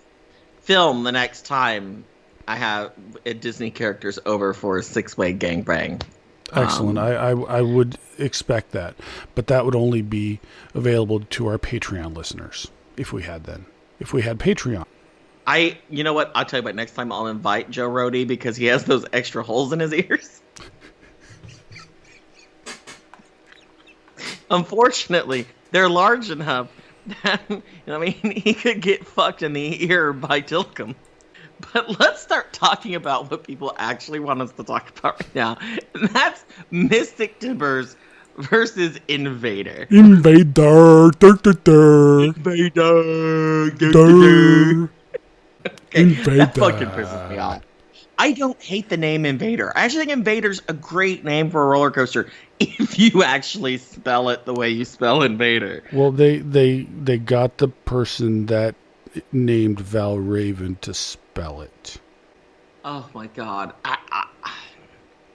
film the next time I have Disney characters over for a 6-way gangbang. Excellent. I would expect that. But that would only be available to our Patreon listeners if we had Patreon. You know what? I'll tell you what, next time I'll invite Joe Rohde because he has those extra holes in his ears. Unfortunately, they're large enough that, he could get fucked in the ear by Tilcum. But let's start talking about what people actually want us to talk about right now. And that's Mystic Timbers versus Invader. Invader. Okay, Invader. that fucking pisses me off. I don't hate the name Invader. I actually think Invader's a great name for a roller coaster if you actually spell it the way you spell Invader. Well, they got the person that named Val Raven to spell it. Oh my god.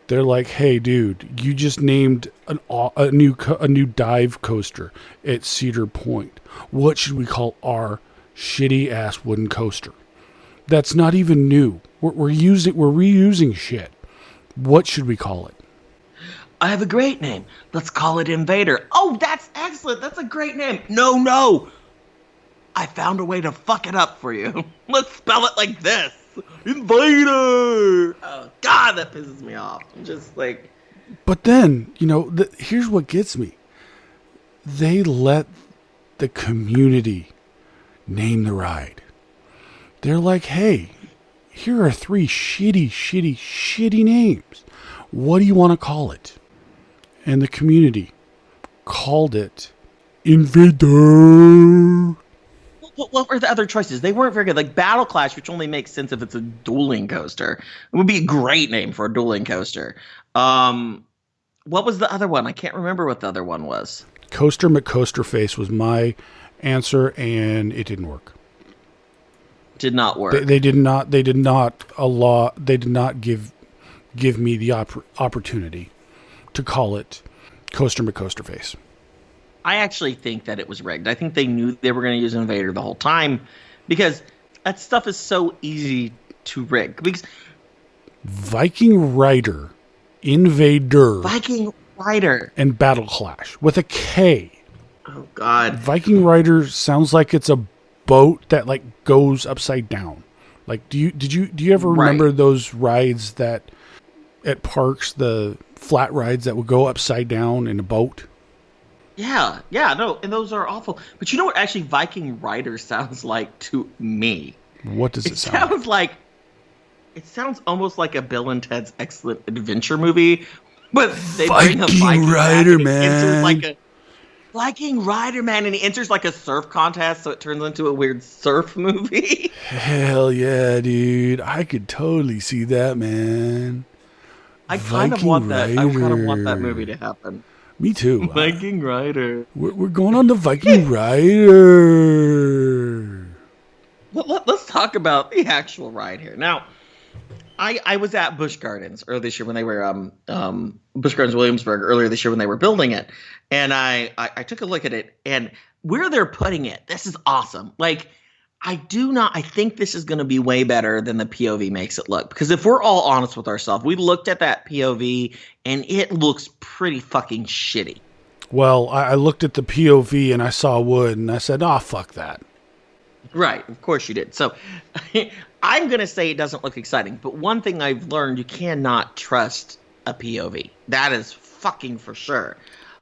They're like, hey, dude, you just named a new dive coaster at Cedar Point. What should we call our shitty ass wooden coaster? That's not even new. We're reusing shit. What should we call it? I have a great name. Let's call it Invader. Oh, that's excellent. That's a great name. No. I found a way to fuck it up for you. Let's spell it like this. Invader! Oh, God, that pisses me off. I'm just like... But then, here's what gets me. They let the community name the ride. They're like, hey, here are 3 shitty names. What do you want to call it? And the community called it Invader. What were the other choices? They weren't very good. Like Battle Clash, which only makes sense if it's a dueling coaster. It would be a great name for a dueling coaster. What was the other one? I can't remember what the other one was. Coaster McCoasterface was my answer, and it didn't work. Did not work. They did not give me the opportunity to call it Coaster McCoasterface. I actually think that it was rigged. I think they knew they were going to use Invader the whole time because that stuff is so easy to rig. Because Viking Rider, Invader, and Battle Clash with a K. Oh God! Viking Rider sounds like it's a boat that like goes upside down. Like, do you ever remember those rides that at parks, the flat rides that would go upside down in a boat? Yeah, no, and those are awful. But you know what actually Viking Rider sounds like to me? What does it sound like? It sounds almost like a Bill and Ted's Excellent Adventure movie, but they bring a Viking Rider, man. Viking Rider, man, and he enters like a surf contest, so it turns into a weird surf movie. Hell yeah, dude. I could totally see that, man. I kind of want that movie to happen. Me too. Viking Rider. We're going on the Viking Rider. Let's talk about the actual ride here. Now, I was at Busch Gardens earlier this year when they were Busch Gardens Williamsburg earlier this year when they were building it, and I took a look at it, and where they're putting it, this is awesome. Like, I think this is going to be way better than the POV makes it look. Because if we're all honest with ourselves, we looked at that POV and it looks pretty fucking shitty. Well, I looked at the POV and I saw wood and I said, fuck that. Right. Of course you did. So I'm going to say it doesn't look exciting. But one thing I've learned, you cannot trust a POV. That is fucking for sure.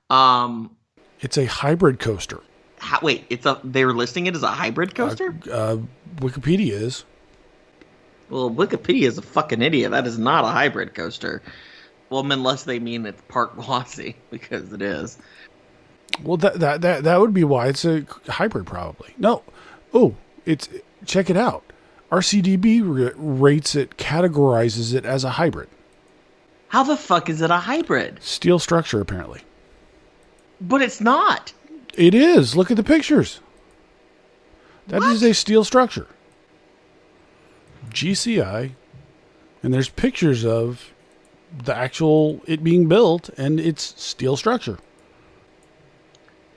It's a hybrid coaster. They're listing it as a hybrid coaster? Wikipedia is. Well, Wikipedia is a fucking idiot. That is not a hybrid coaster. Well, unless they mean it's Park Glossy, because it is. Well, that would be why it's a hybrid, probably. No. Oh, check it out. RCDB rates it, categorizes it as a hybrid. How the fuck is it a hybrid? Steel structure, apparently. But it's not. It is. Look at the pictures. That is a steel structure. GCI. And there's pictures of the actual it being built, and it's steel structure.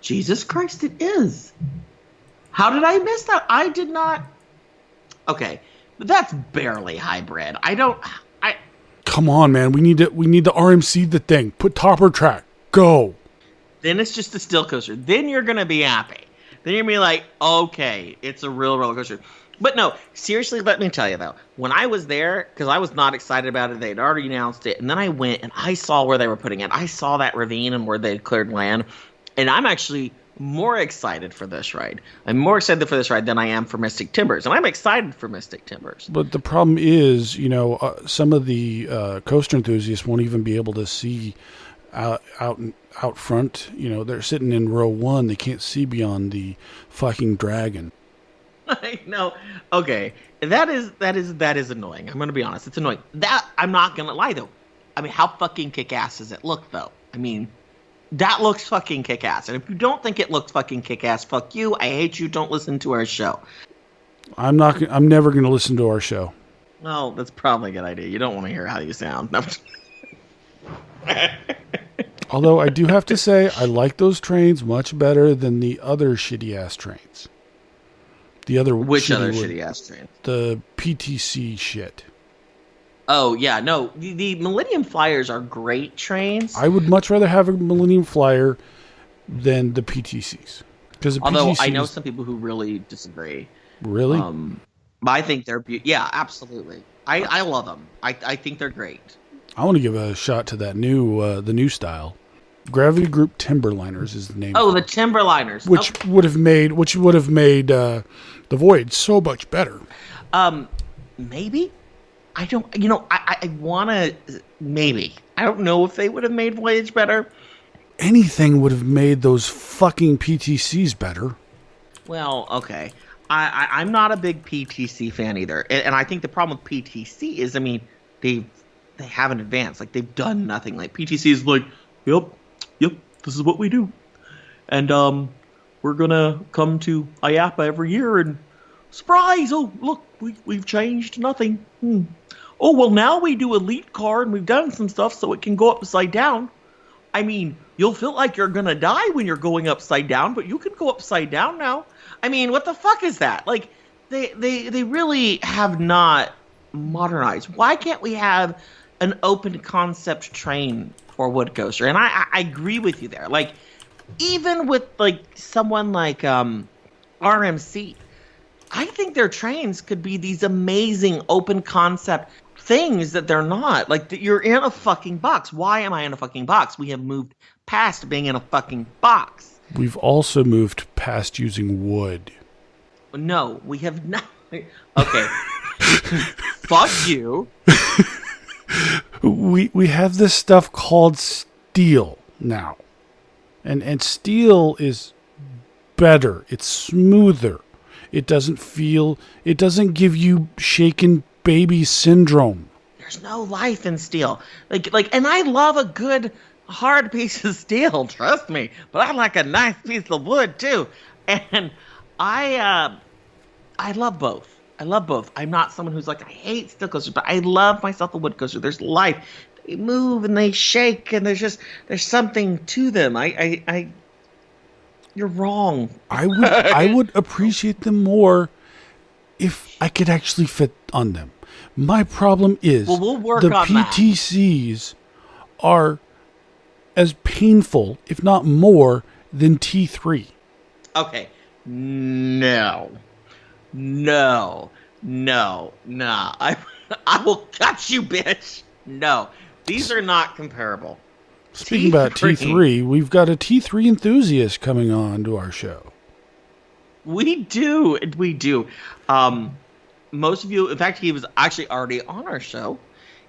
Jesus Christ, it is. How did I miss that? I did not. Okay, but that's barely hybrid. Come on, man. We need to RMC the thing. Put topper track. Go. Then it's just a steel coaster. Then you're going to be happy. Then you're going to be like, okay, it's a real roller coaster. But no, seriously, let me tell you, though. When I was there, because I was not excited about it, they had already announced it. And then I went and I saw where they were putting it. I saw that ravine and where they had cleared land. And I'm actually more excited for this ride. I'm more excited for this ride than I am for Mystic Timbers. And I'm excited for Mystic Timbers. But the problem is, some of the coaster enthusiasts won't even be able to see out front. They're sitting in row 1. They can't see beyond the fucking dragon. I know. Okay, that is annoying. I'm gonna be honest. It's annoying. That I'm not gonna lie though. I mean, how fucking kick-ass does it look though? I mean, that looks fucking kick-ass. And if you don't think it looks fucking kick-ass, fuck you. I hate you. Don't listen to our show. I'm never gonna listen to our show. Well, that's probably a good idea. You don't want to hear how you sound. No. Although I do have to say, I like those trains much better than the other shitty-ass trains. Which other shitty-ass trains? The PTC shit. Oh, yeah. No, the Millennium Flyers are great trains. I would much rather have a Millennium Flyer than the PTCs. Although I know some people who really disagree. Really? I think they're yeah, absolutely. I love them. I think they're great. I want to give a shot to that the new style. Gravity Group Timberliners is the name. Oh, the Timberliners, which would have made the Voyage so much better. Maybe. I don't. I want to. Maybe. I don't know if they would have made Voyage better. Anything would have made those fucking PTCs better. Well, okay. I'm not a big PTC fan either, and I think the problem with PTC is, I mean, they haven't advanced. Like, they've done nothing. Like, PTC is like, yep, this is what we do, and we're gonna come to IAPA every year and surprise! Oh, look, we've changed nothing. Oh, well, now we do Elite Car, and we've done some stuff so it can go upside down. I mean, you'll feel like you're gonna die when you're going upside down, but you can go upside down now. I mean, what the fuck is that? Like, they really have not modernized. Why can't we have an open concept train for Wood Coaster? And I agree with you there. Like, even with, like, someone like RMC, I think their trains could be these amazing open concept things that they're not. Like, you're in a fucking box. Why am I in a fucking box? We have moved past being in a fucking box. We've also moved past using wood. No, we have not. Okay. Fuck you. We have this stuff called steel now. And steel is better. It's smoother. It doesn't give you shaken baby syndrome. There's no life in steel. Like, and I love a good hard piece of steel, trust me. But I like a nice piece of wood too. And I love both. I love both. I'm not someone who's like, I hate steel coasters, but I love myself a wood coaster. There's life. They move and they shake, and there's something to them. You're wrong. I would appreciate them more if I could actually fit on them. My problem is we'll work the on PTCs are as painful, if not more, than T3. Okay. No. I will cut you, bitch. No. These are not comparable. Speaking about T3, we've got a T3 enthusiast coming on to our show. We do. Most of you, in fact, he was actually already on our show.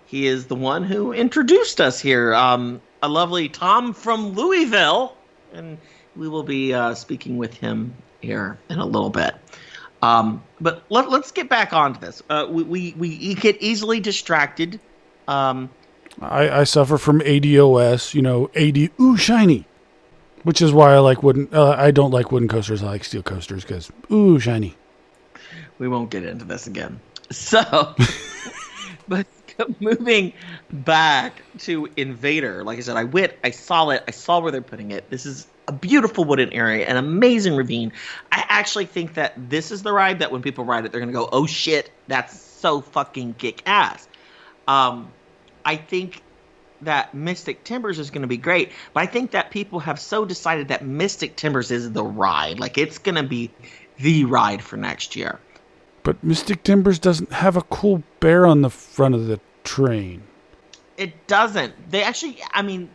He is the one who introduced us here. A lovely Tom from Louisville. And we will be speaking with him here in a little bit. But let's get back onto this. We get easily distracted. I suffer from ADOS, ooh, shiny. Which is why I don't like wooden coasters. I like steel coasters because, ooh, shiny. We won't get into this again. So, but moving back to Invader, like I said, I saw it. I saw where they're putting it. This is a beautiful wooden area, an amazing ravine. I actually think that this is the ride that when people ride it, they're going to go, oh shit, that's so fucking kick-ass. I think that Mystic Timbers is going to be great, but I think that people have so decided that Mystic Timbers is the ride. Like, it's going to be the ride for next year. But Mystic Timbers doesn't have a cool bear on the front of the train. It doesn't. They actually, I mean,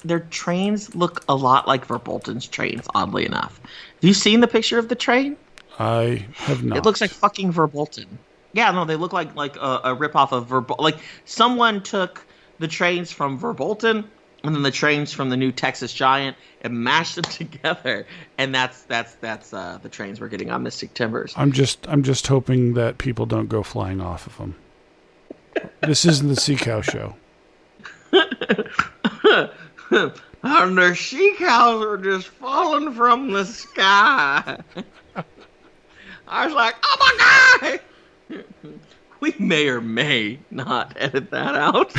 their trains look a lot like Verbolten's trains, oddly enough. Have you seen the picture of the train? I have not. It looks like fucking Verbolten. Yeah, no, they look like a ripoff of Verbolten. Like, someone took the trains from Verbolten and then the trains from the new Texas Giant and mashed them together, and that's the trains we're getting on Mystic Timbers. I'm just hoping that people don't go flying off of them. This isn't the Sea Cow show. And the sea cows are just falling from the sky. I was like, oh my God! We may or may not edit that out.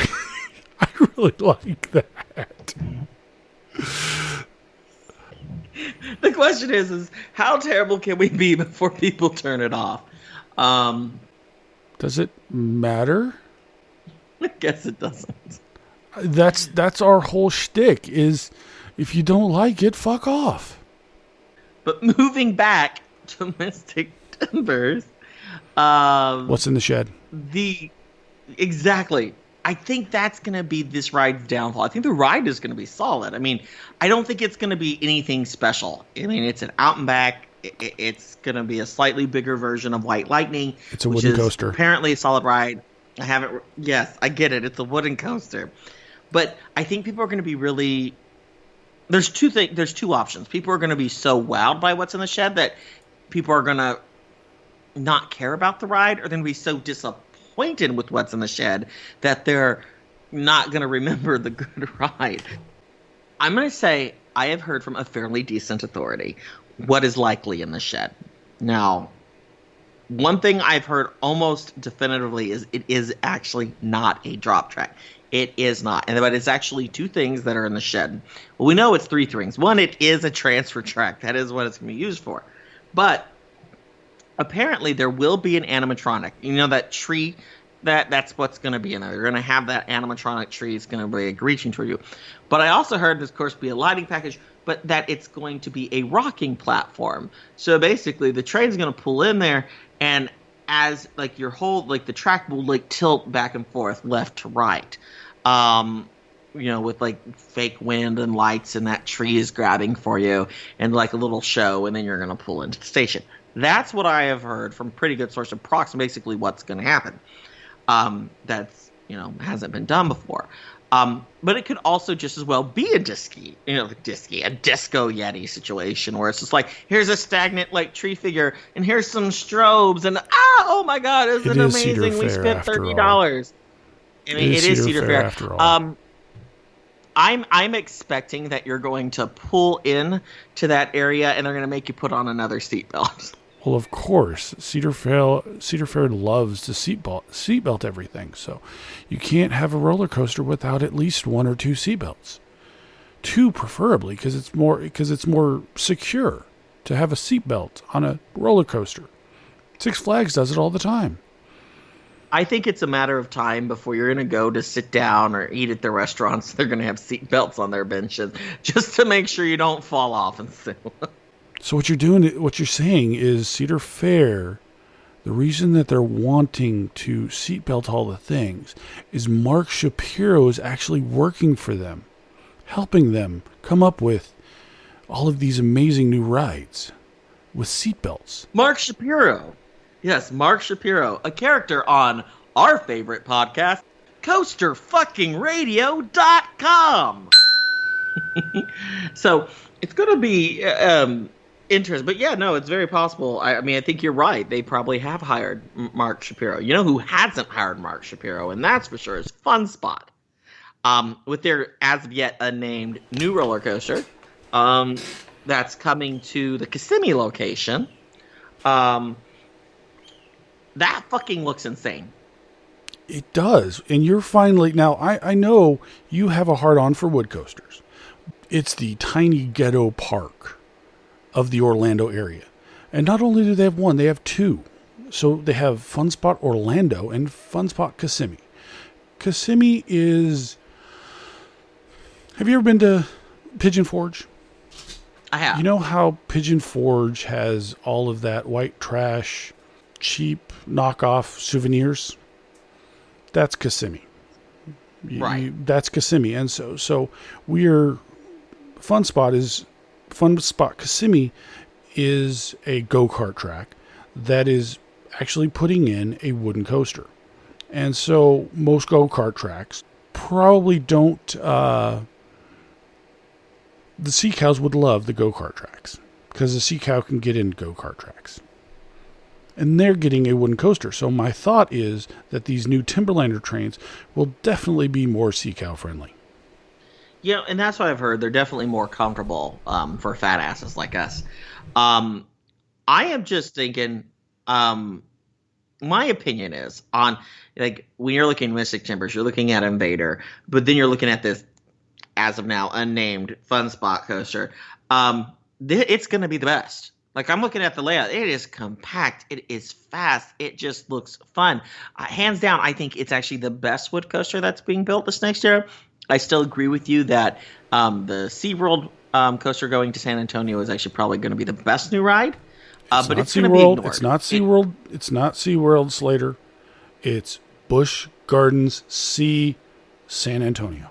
I really like that. The question is how terrible can we be before people turn it off? Does it matter? I guess it doesn't. That's our whole shtick is if you don't like it, fuck off. But moving back to Mystic Embers. What's in the shed? Exactly. I think that's going to be this ride's downfall. I think the ride is going to be solid. I mean, I don't think it's going to be anything special. I mean, it's an out and back. It's going to be a slightly bigger version of White Lightning. It's a wooden coaster. Apparently a solid ride. Yes, I get it. It's a wooden coaster. But I think people are going to be really... There's two options. People are going to be so wowed by what's in the shed that people are going to not care about the ride, or they're going to be so disappointed with what's in the shed that they're not going to remember the good ride. I'm going to say I have heard from a fairly decent authority what is likely in the shed. Now, one thing I've heard almost definitively is it is actually not a drop track. It is not. But it's actually two things that are in the shed. Well, we know it's three things. One, it is a transfer track. That is what it's going to be used for. But apparently there will be an animatronic. You know that tree? That's what's going to be in there. You're going to have that animatronic tree. It's going to be reaching toward you. But I also heard this, of course, be a lighting package, but that it's going to be a rocking platform. So basically the train's going to pull in there, and as like your whole, like the track will like tilt back and forth left to right. With like fake wind and lights, and that tree is grabbing for you, and like a little show, and then you're going to pull into the station. That's what I have heard from pretty good source, approximately basically what's going to happen. That's, hasn't been done before. But it could also just as well be a disco Yeti situation where it's just like, here's a stagnant like tree figure, and here's some strobes, and oh my God, isn't it amazing? We spent $30. I mean, it is Cedar Fair after all. I'm expecting that you're going to pull in to that area, and they're going to make you put on another seatbelt. Well, of course, Cedar Fair loves to seatbelt everything. So you can't have a roller coaster without at least one or two seatbelts. Two preferably, because it's more secure to have a seatbelt on a roller coaster. Six Flags does it all the time. I think it's a matter of time before you're going to go to sit down or eat at the restaurants. They're going to have seat belts on their benches just to make sure you don't fall off and sit. So what you're saying is Cedar Fair, the reason that they're wanting to seatbelt all the things is Mark Shapiro is actually working for them, helping them come up with all of these amazing new rides with seatbelts. Mark Shapiro. Yes, Mark Shapiro, a character on our favorite podcast, CoasterFuckingRadio.com. So it's going to be interesting. But yeah, no, it's very possible. I mean, I think you're right. They probably have hired Mark Shapiro. You know who hasn't hired Mark Shapiro, and that's for sure, is Fun Spot. With their as of yet unnamed new roller coaster that's coming to the Kissimmee location. That fucking looks insane. It does. And you're finally... Now, I know you have a hard-on for wood coasters. It's the tiny ghetto park of the Orlando area. And not only do they have one, they have two. So they have Fun Spot Orlando and Fun Spot Kissimmee. Kissimmee is... Have you ever been to Pigeon Forge? I have. You know how Pigeon Forge has all of that white trash... cheap knockoff souvenirs? That's Kissimmee. Right. That's Kissimmee. And so Fun Spot Kissimmee is a go-kart track that is actually putting in a wooden coaster. And so most go-kart tracks probably don't, the Sea Cows would love the go-kart tracks because the Sea Cow can get in go-kart tracks. And they're getting a wooden coaster. So my thought is that these new Timberlander trains will definitely be more Sea Cow friendly. Yeah, and that's what I've heard. They're definitely more comfortable for fat asses like us. I am just thinking, my opinion is on, like, when you're looking at Mystic Timbers, you're looking at Invader, but then you're looking at this, as of now, unnamed Fun Spot coaster. It's going to be the best. Like, I'm looking at the layout. It is compact. It is fast. It just looks fun. Hands down, I think it's actually the best wood coaster that's being built this next year. I still agree with you that the SeaWorld coaster going to San Antonio is actually probably going to be the best new ride. but it's going to be ignored. It's not SeaWorld. It's not SeaWorld, Slater. It's Busch Gardens Sea, San Antonio.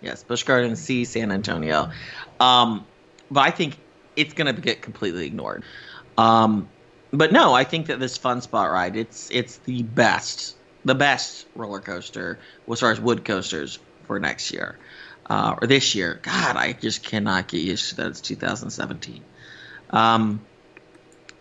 Yes, Busch Gardens Sea, San Antonio. But I think it's going to get completely ignored. But no, I think that this Fun Spot ride, it's the best roller coaster as far as wood coasters for next year or this year. God, I just cannot get used to that. It's 2017.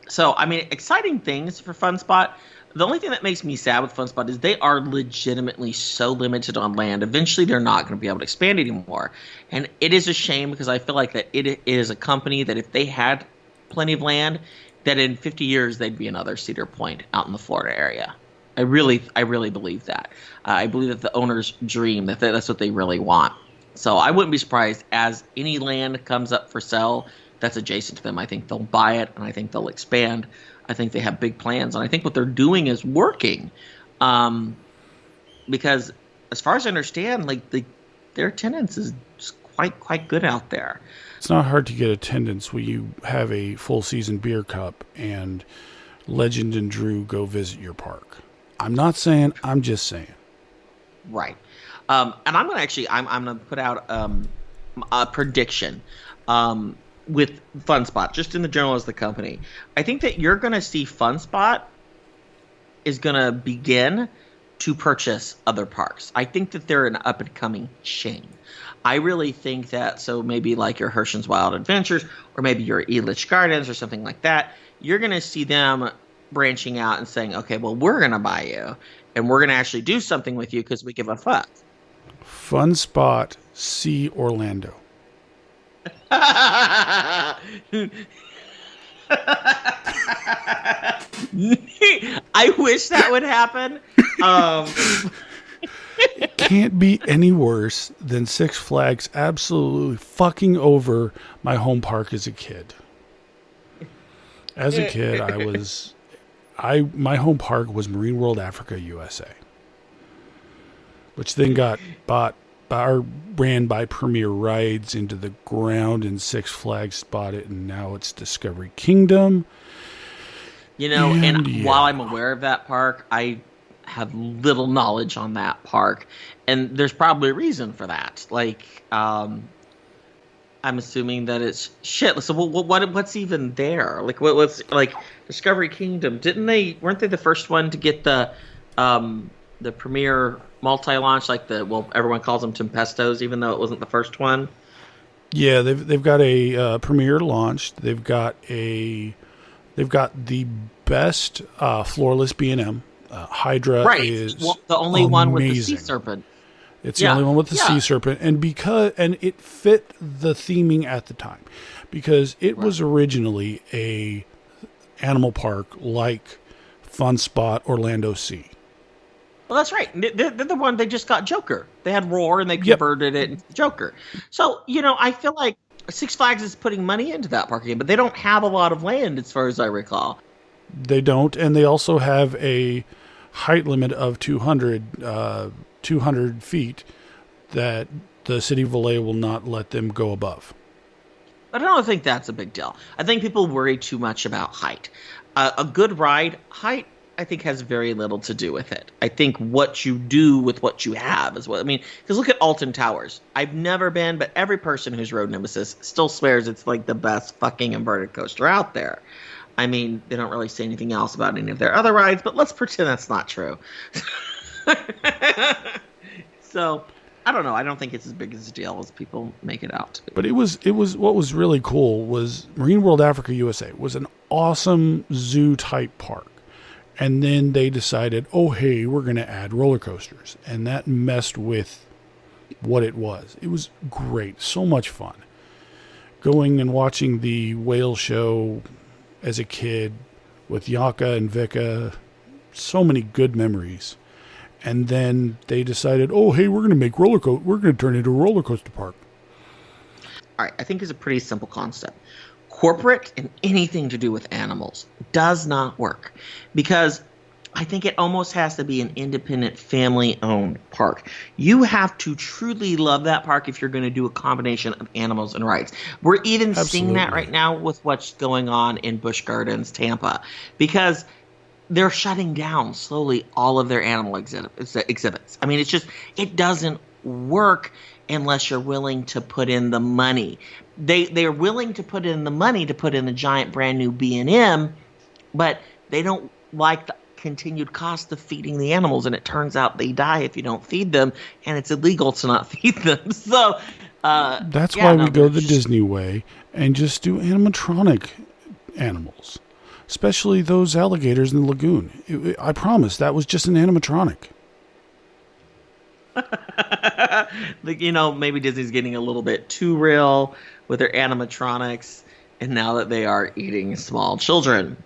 So, I mean, exciting things for Fun Spot. The only thing that makes me sad with Fun Spot is they are legitimately so limited on land. Eventually, they're not going to be able to expand anymore. And it is a shame because I feel like that it is a company that if they had plenty of land, that in 50 years, they'd be another Cedar Point out in the Florida area. I really believe that. I believe that the owners dream, that's what they really want. So I wouldn't be surprised as any land comes up for sale that's adjacent to them. I think they'll buy it, and I think they'll expand. I think they have big plans, and I think what they're doing is working. Because as far as I understand, like their attendance is quite good out there. It's not hard to get attendance when you have a full season beer cup and Legend and Drew go visit your park. I'm not saying, I'm just saying. Right. And I'm gonna put out a prediction with Fun Spot, just in the general as the company. I think that you're gonna see Fun Spot is gonna begin to purchase other parks. I think that they're an up and coming chain. I really think that, so maybe like your Herschen's Wild Adventures or maybe your Busch Gardens or something like that, you're going to see them branching out and saying, okay, well, we're going to buy you and we're going to actually do something with you because we give a fuck. Fun Spot, Sea Orlando. I wish that would happen. It can't be any worse than Six Flags absolutely fucking over my home park as a kid. As a kid, my home park was Marine World Africa USA, which then got ran by Premier Rides into the ground, and Six Flags bought it, and now it's Discovery Kingdom. While I'm aware of that park, I have little knowledge on that park, and there's probably a reason for that. Like, I'm assuming that it's shit. So what's even there? Like, what's like Discovery Kingdom? Weren't they the first one to get the premier multi-launch? Like everyone calls them Tempestos, even though it wasn't the first one. Yeah, they've got a premier launch. They've got the best floorless B&M. Hydra is the only amazing. One with the sea serpent. It's the only one with the sea serpent, and it fit the theming at the time because it was originally a animal park like Fun Spot Orlando Sea. Well, that's right. They're the one they just got Joker. They had Roar and they converted it into Joker. So I feel like Six Flags is putting money into that park again, but they don't have a lot of land as far as I recall. They don't, and they also have a height limit of 200 feet that the city of LA will not let them go above. But I don't think that's a big deal. I think people worry too much about height. A good ride, height, I think, has very little to do with it. I think what you do with what you have is what I mean. Because look at Alton Towers. I've never been, but every person who's rode Nemesis still swears it's like the best fucking inverted coaster out there. I mean, they don't really say anything else about any of their other rides, but let's pretend that's not true. So, I don't know. I don't think it's as big as a deal as people make it out to be. But it was what was really cool was Marine World Africa USA was an awesome zoo type park. And then they decided, oh, hey, we're going to add roller coasters. And that messed with what it was. It was great. So much fun. Going and watching the whale show as a kid with Yaka and Vika, so many good memories. And then they decided, oh, hey, we're going to turn it into a roller coaster park. All right, I think it's a pretty simple concept. Corporate and anything to do with animals does not work because I think it almost has to be an independent, family-owned park. You have to truly love that park if you're going to do a combination of animals and rides. We're even seeing that right now with what's going on in Busch Gardens, Tampa, because they're shutting down slowly all of their animal exhibits. I mean, it doesn't work unless you're willing to put in the money. They're willing to put in the money to put in the giant brand new B&M, but they don't like the continued cost of feeding the animals, and it turns out they die if you don't feed them, and it's illegal to not feed them. So that's why we go the Disney way and just do animatronic animals, especially those alligators in the lagoon. I promise that was just an animatronic. Maybe Disney's getting a little bit too real with their animatronics, and now that they are eating small children.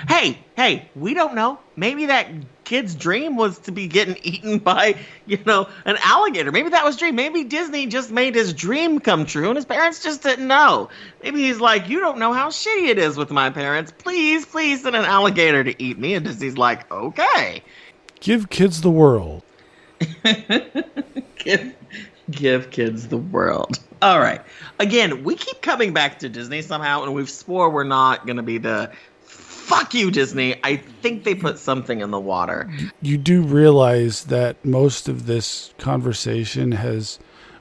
Hey, we don't know. Maybe that kid's dream was to be getting eaten by, an alligator. Maybe that was dream. Maybe Disney just made his dream come true, and his parents just didn't know. Maybe he's like, you don't know how shitty it is with my parents. Please send an alligator to eat me. And Disney's like, okay. Give kids the world. Give kids the world. All right. Again, we keep coming back to Disney somehow, and we've swore we're not going to be the fuck you, Disney. I think they put something in the water. You do realize that most of this conversation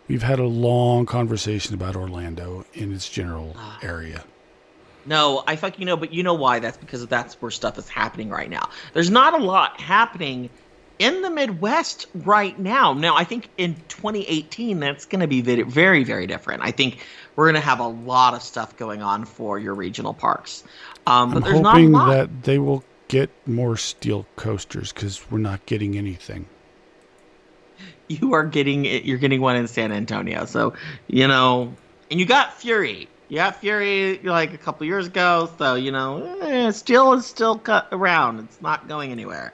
we've had a long conversation about Orlando in its general area. No, I fucking know, but you know why? That's because that's where stuff is happening right now. There's not a lot happening in the Midwest right now. Now, I think in 2018, that's going to be very, very different. I think we're going to have a lot of stuff going on for your regional parks. But there's not a lot. I'm hoping that they will get more steel coasters because we're not getting anything. You're getting one in San Antonio. So, and you got Fury. You got Fury like a couple years ago. So, steel is still cut around. It's not going anywhere.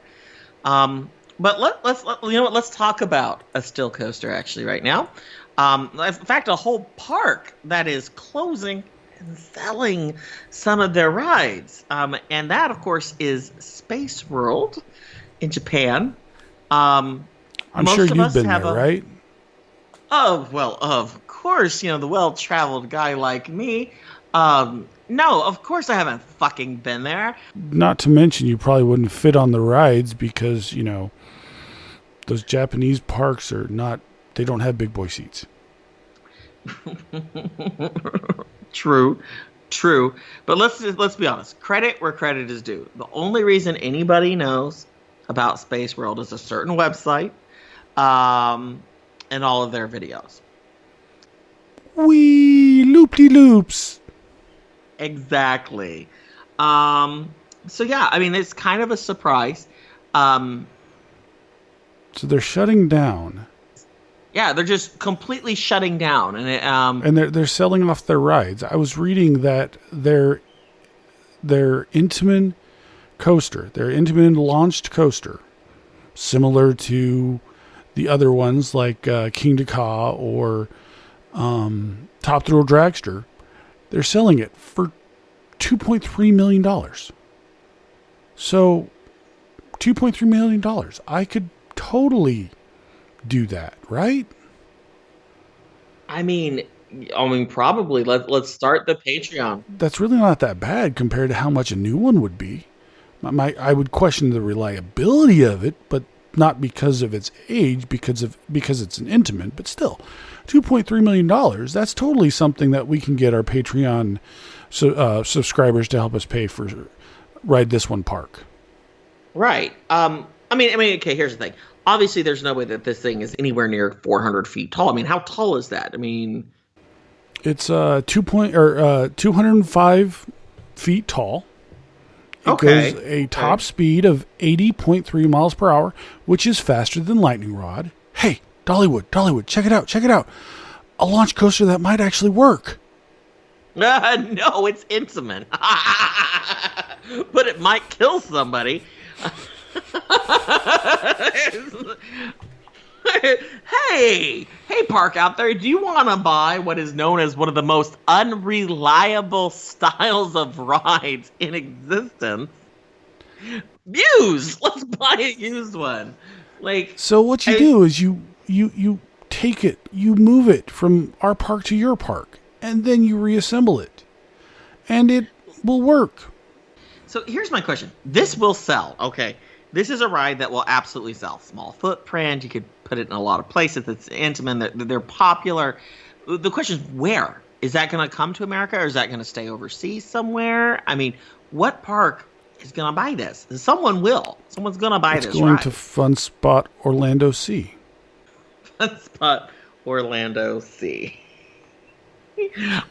But let's talk about a steel coaster actually right now. In fact, a whole park that is closing and selling some of their rides. And that, of course, is Space World in Japan. I'm sure you've been there, right? Oh, well, of course, the well-traveled guy like me. No, of course I haven't fucking been there. Not to mention you probably wouldn't fit on the rides because, those Japanese parks they don't have big boy seats. True. But let's be honest. Credit where credit is due. The only reason anybody knows about Space World is a certain website, and all of their videos. Wee loop-de-loops. Exactly. So yeah, I mean, it's kind of a surprise. So they're shutting down. Yeah, they're just completely shutting down, and and they're selling off their rides. I was reading that their Intamin coaster, their Intamin launched coaster, similar to the other ones like King Ka or Top Thrill Dragster, they're selling it for $2.3 million. So, $2.3 million. I could totally do that, right? I mean, probably. Let's start the Patreon. That's really not that bad compared to how much a new one would be. I would question the reliability of it, but not because of its age, because it's an Intamin, but still, $2.3 million. That's totally something that we can get our Patreon subscribers to help us pay for Ride This One Park. Right. Okay, here's the thing. Obviously, there's no way that this thing is anywhere near 400 feet tall. I mean, how tall is that? I mean, it's 205 feet tall. It goes a top speed of 80.3 miles per hour, which is faster than Lightning Rod. Hey, Dollywood, check it out. A launch coaster that might actually work. No, it's Intamin. But it might kill somebody. Hey, park out there, do you want to buy what is known as one of the most unreliable styles of rides in existence? Used. Let's buy a used one. Like, So what you do is you take it, you move it from our park to your park, and then you reassemble it, and it will work. So here's my question. This will sell, okay? This is a ride that will absolutely sell. Small footprint. You could put it in a lot of places. It's intimate. They're popular. The question is, where? Is that going to come to America, or is that going to stay overseas somewhere? I mean, what park is going to buy this? Someone will. Someone's going to buy this ride. It's going to Fun Spot Orlando Sea. Fun Spot Orlando Sea.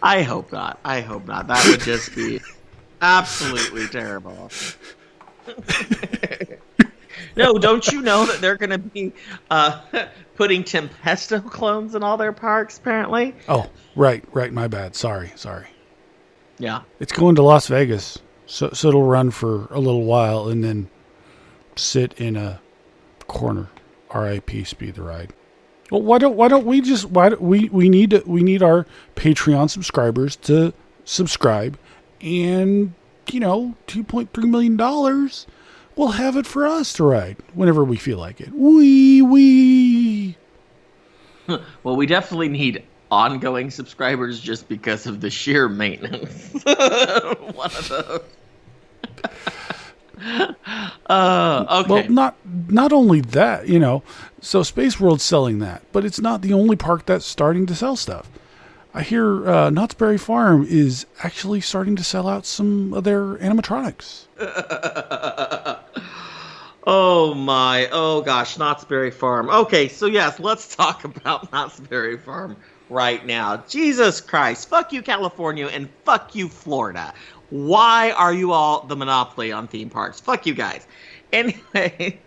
I hope not. I hope not. That would just be absolutely terrible. No, don't you know that they're going to be putting Tempesto clones in all their parks, apparently? Oh, right. My bad. Sorry. Yeah. It's going to Las Vegas, so it'll run for a little while and then sit in a corner. R.I.P. Speed the Ride. Well, we need our Patreon subscribers to subscribe, and $2.3 million. We'll have it for us to ride whenever we feel like it. Wee. Well, we definitely need ongoing subscribers just because of the sheer maintenance. One of those. Okay. Well, not only that, so Space World's selling that, but it's not the only park that's starting to sell stuff. I hear Knott's Berry Farm is actually starting to sell out some of their animatronics. Oh gosh, Knott's Berry Farm. Okay, so yes, let's talk about Knott's Berry Farm right now. Jesus Christ, fuck you California and fuck you Florida. Why are you all the monopoly on theme parks? Fuck you guys. Anyway,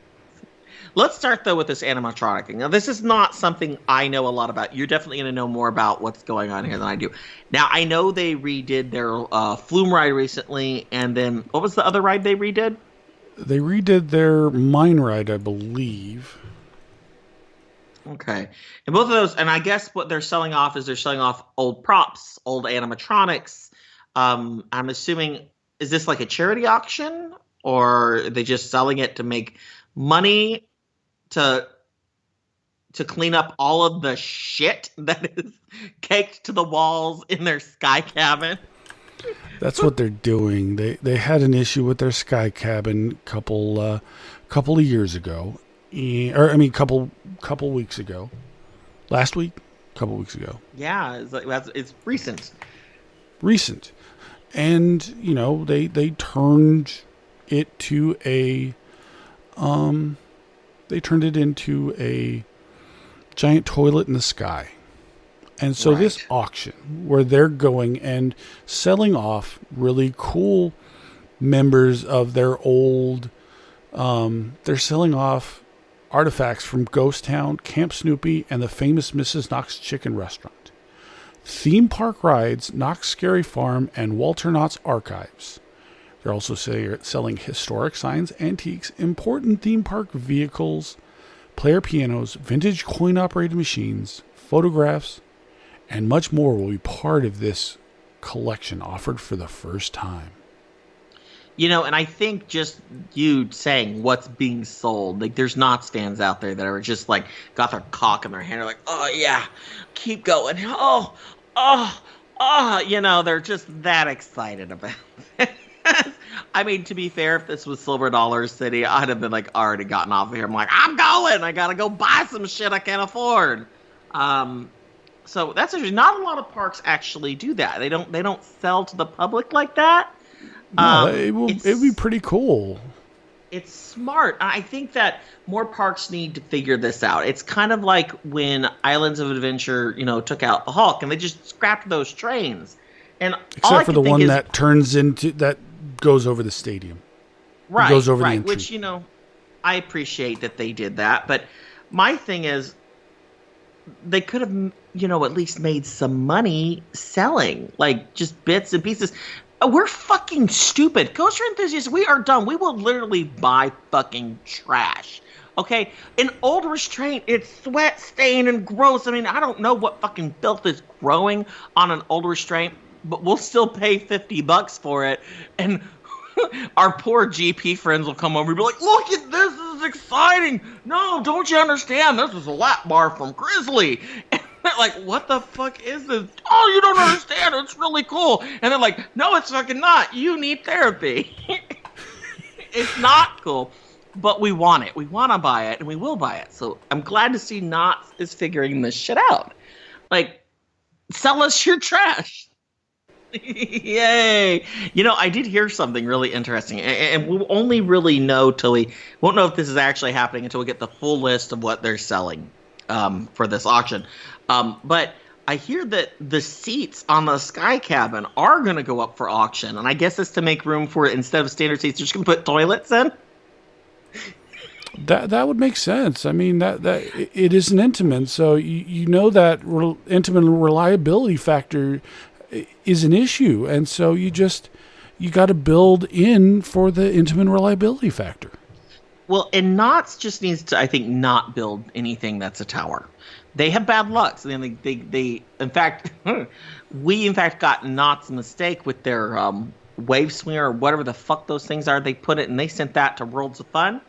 let's start though with this animatronic. Now, this is not something I know a lot about. You're definitely going to know more about what's going on here than I do. Now, I know they redid their Flume ride recently, and then what was the other ride they redid? They redid their Mine ride, I believe. Okay. And both of those, and I guess what they're selling off is they're selling off old props, old animatronics. I'm assuming, is this like a charity auction, or are they just selling it to make money to clean up all of the shit that is caked to the walls in their sky cabin? That's what they're doing. They had an issue with their sky cabin couple of years ago, couple weeks ago. Last week, couple weeks ago. Yeah, it's recent. Recent, and they turned it to a into a giant toilet in the sky. And so this auction where they're going and selling off really cool members of their old, they're selling off artifacts from Ghost Town, Camp Snoopy, and the famous Mrs. Knox Chicken Restaurant. Theme park rides, Knox Scary Farm, and Walter Knott's archives. They're also selling historic signs, antiques, important theme park vehicles, player pianos, vintage coin-operated machines, photographs, and much more will be part of this collection offered for the first time. And I think just you saying what's being sold, like there's not stands out there that are just like got their cock in their hand, are like, oh yeah, keep going. They're just that excited about it. I mean, to be fair, if this was Silver Dollar City, I'd have been like already gotten off of here. I'm like, I'm going. I gotta go buy some shit I can't afford. So that's actually not a lot of parks actually do that. They don't sell to the public like that. No, it'd be pretty cool. It's smart. I think that more parks need to figure this out. It's kind of like when Islands of Adventure, took out the Hulk, and they just scrapped those trains. And except for the one that goes over the stadium. Right, goes over the entry. Which, I appreciate that they did that. But my thing is, they could have, at least made some money selling, like just bits and pieces. We're fucking stupid. Coaster enthusiasts, we are dumb. We will literally buy fucking trash. Okay? An old restraint, it's sweat stained and gross. I mean, I don't know what fucking filth is growing on an old restraint, but we'll still pay $50 for it. And our poor GP friends will come over and be like, look at this is exciting. No, don't you understand? This is a lap bar from Grizzly. And they're like, what the fuck is this? Oh, you don't understand. It's really cool. And they're like, no, it's fucking not. You need therapy. It's not cool. But we want it. We want to buy it, and we will buy it. So I'm glad to see Knott's is figuring this shit out. Like, sell us your trash. Yay. You know, I did hear something really interesting, and we'll only really know won't know if this is actually happening until we get the full list of what they're selling for this auction. But I hear that the seats on the Sky Cabin are going to go up for auction, and I guess it's to make room for, instead of standard seats, they're just going to put toilets in. That would make sense. I mean, that it is an Intamin, so you know that Intamin reliability factor is an issue, and so you got to build in for the Intamin reliability factor. Well, and Knott's just needs to, I think, not build anything that's a tower. They have bad luck. So they in fact, we in fact got Knott's mistake with their wave swinger or whatever the fuck those things are. They put it and they sent that to Worlds of Fun.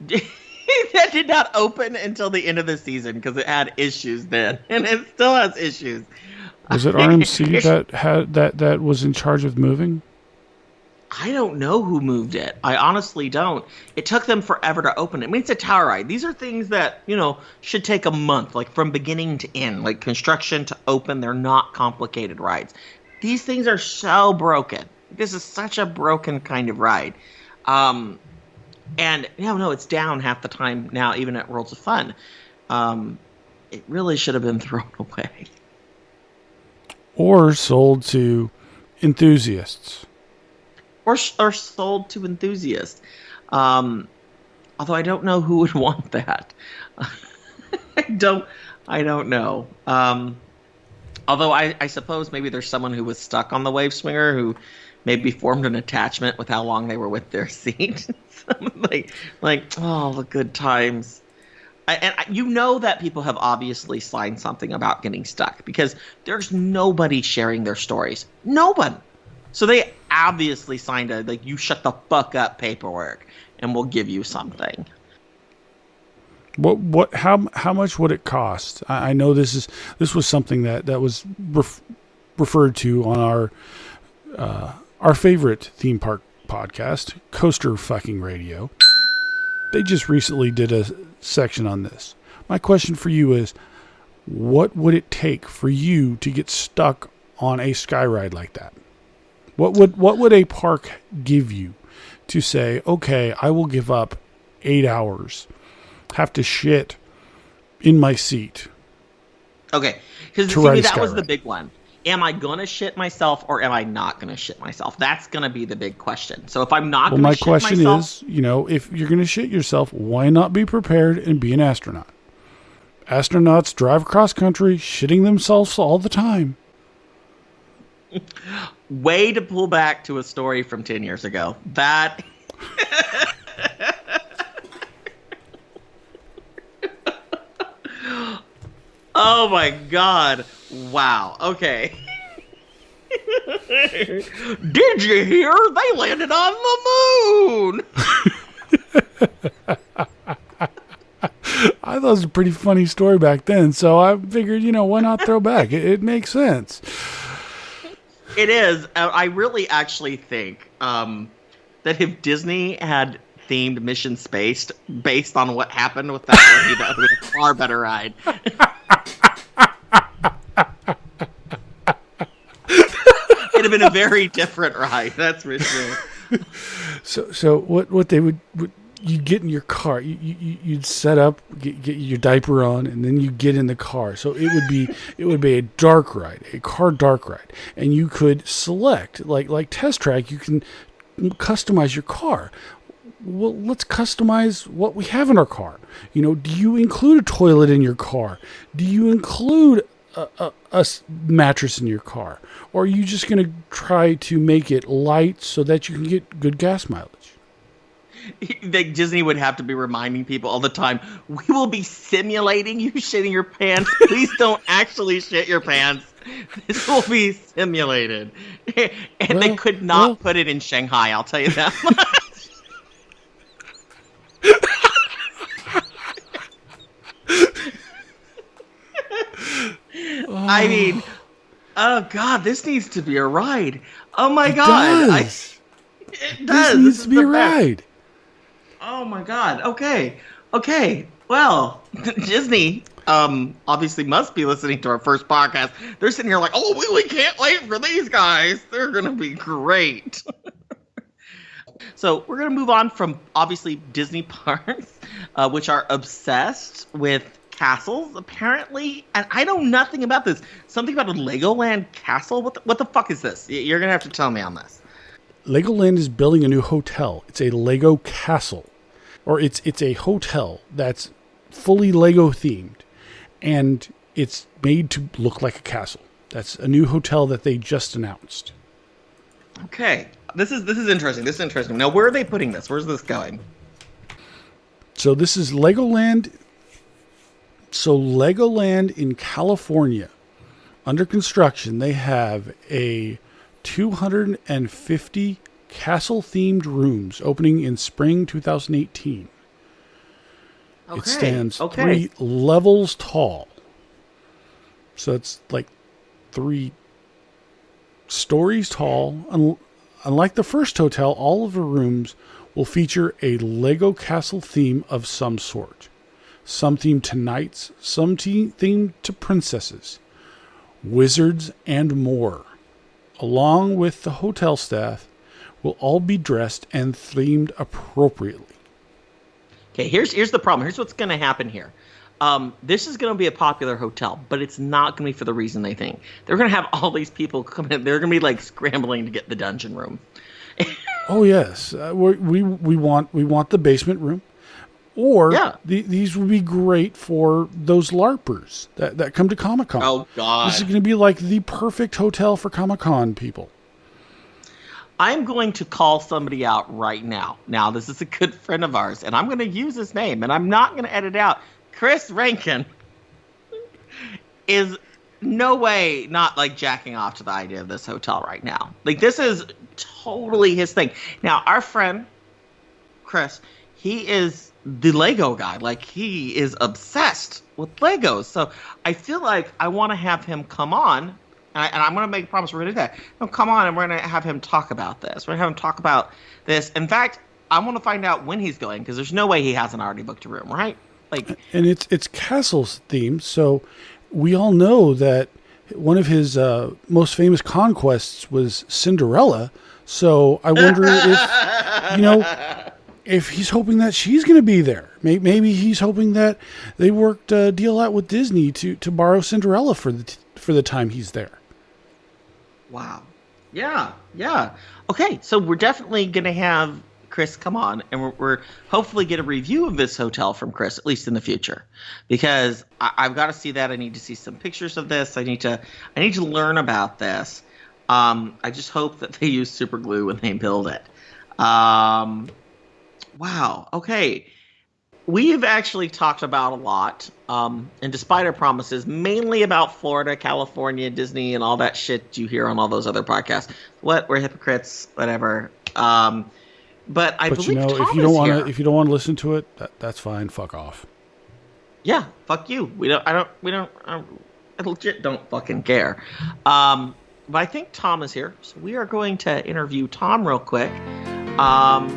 That did not open until the end of the season because it had issues then, and it still has issues. Was it RMC that was in charge of moving? I don't know who moved it. I honestly don't. It took them forever to open it. I mean, it's a tower ride. These are things that, should take a month, like from beginning to end, like construction to open. They're not complicated rides. These things are so broken. This is such a broken kind of ride. And it's down half the time now, even at Worlds of Fun. It really should have been thrown away. Or sold to enthusiasts. Or sold to enthusiasts. Although I don't know who would want that. I don't know. Although I suppose maybe there's someone who was stuck on the wave swinger who maybe formed an attachment with how long they were with their seat. Oh, the good times. And you know that people have obviously signed something about getting stuck because there's nobody sharing their stories. No one. So they obviously signed you shut the fuck up paperwork and we'll give you something. How much would it cost? I know this was something that was referred to on our favorite theme park podcast, Coaster Fucking Radio. They just recently did a section on this. My question for you is, what would it take for you to get stuck on a sky ride like that? What would a park give you to say, okay, I will give up 8 hours, have to shit in my seat? Okay, because to me that was the big one. Am I going to shit myself or am I not going to shit myself? That's going to be the big question. So if I'm not going to shit myself... Well, my question is, if you're going to shit yourself, why not be prepared and be an astronaut? Astronauts drive across country shitting themselves all the time. Way to pull back to a story from 10 years ago. That... Oh my god. Wow. Okay. Did you hear? They landed on the moon. I thought it was a pretty funny story back then, so I figured, why not throw back? It makes sense. It is. I really actually think that if Disney had themed Mission Space based on what happened with that movie, that would be a far better ride. It'd have been a very different ride, that's for sure. So what they would you'd get in your car, you'd set up, get your diaper on, and then you get in the car. So it would be a dark ride, a car dark ride, and you could select like Test Track. You can customize your car. Well, let's customize what we have in our car. Do you include a toilet in your car? Do you include a mattress in your car? Or are you just going to try to make it light so that you can get good gas mileage? Disney would have to be reminding people all the time, we will be simulating you shitting your pants. Please don't actually shit your pants. This will be simulated. And they could not put it in Shanghai, I'll tell you that much. I mean, oh God, this needs to be a ride. Oh my God. Does. It does. This needs to be a ride. Oh my God. Okay. Well, Disney obviously must be listening to our first podcast. They're sitting here like, oh, we can't wait for these guys. They're gonna be great. So we're gonna move on from obviously Disney parks, which are obsessed with castles apparently, and I know nothing about this. Something about a Legoland castle. What the fuck is this? You're gonna have to tell me on this. Legoland is building a new hotel. It's a Lego castle, or it's a hotel that's fully Lego themed, and it's made to look like a castle. That's a new hotel that they just announced. Okay, this is interesting. This is interesting. Now, where are they putting this? Where's this going? So this is Legoland. So Legoland in California, under construction, they have a 250 castle-themed rooms opening in spring 2018. Okay. It stands 3 levels tall. So it's like 3 stories tall. Unlike the first hotel, all of the rooms will feature a Lego castle theme of some sort. Some themed to knights, some themed to princesses, wizards, and more. Along with the hotel staff, will all be dressed and themed appropriately. Okay, here's the problem. Here's what's going to happen here. This is going to be a popular hotel, but it's not going to be for the reason they think. They're going to have all these people come in. They're going to be like scrambling to get the dungeon room. Oh yes, we want the basement room, or these would be great for those LARPers that come to Comic-Con. Oh God, this is going to be like the perfect hotel for Comic-Con people. I'm going to call somebody out right now. Now, this is a good friend of ours, and I'm going to use his name, and I'm not going to edit out. Chris Rankin is no way not like jacking off to the idea of this hotel right now. Like, this is totally his thing. Now, our friend Chris, he is the Lego guy. Like, he is obsessed with Legos. So I feel like I want to have him come on. And I'm going to make a promise we're going to do that. No, come on, and we're going to have him talk about this. We're going to have him talk about this. In fact, I want to find out when he's going, because there's no way he hasn't already booked a room, right? Like, and it's castles themed, so we all know that one of his most famous conquests was Cinderella. So I wonder if he's hoping that she's going to be there. Maybe he's hoping that they worked a deal out with Disney to borrow Cinderella for the time he's there. Wow. Yeah. Okay, so we're definitely going to have Chris come on, and we're hopefully get a review of this hotel from Chris, at least in the future, because I've got to see that. I need to see some pictures of this. I need to learn about this. I just hope that they use super glue when they build it. Wow. Okay. We've actually talked about a lot, and despite our promises, mainly about Florida, California, Disney, and all that shit you hear on all those other podcasts. We're hypocrites, whatever. But believe Tom if you don't want to listen to it, that's fine. Fuck off. Yeah, fuck you. I legit don't fucking care. But I think Tom is here, so we are going to interview Tom real quick. Tom,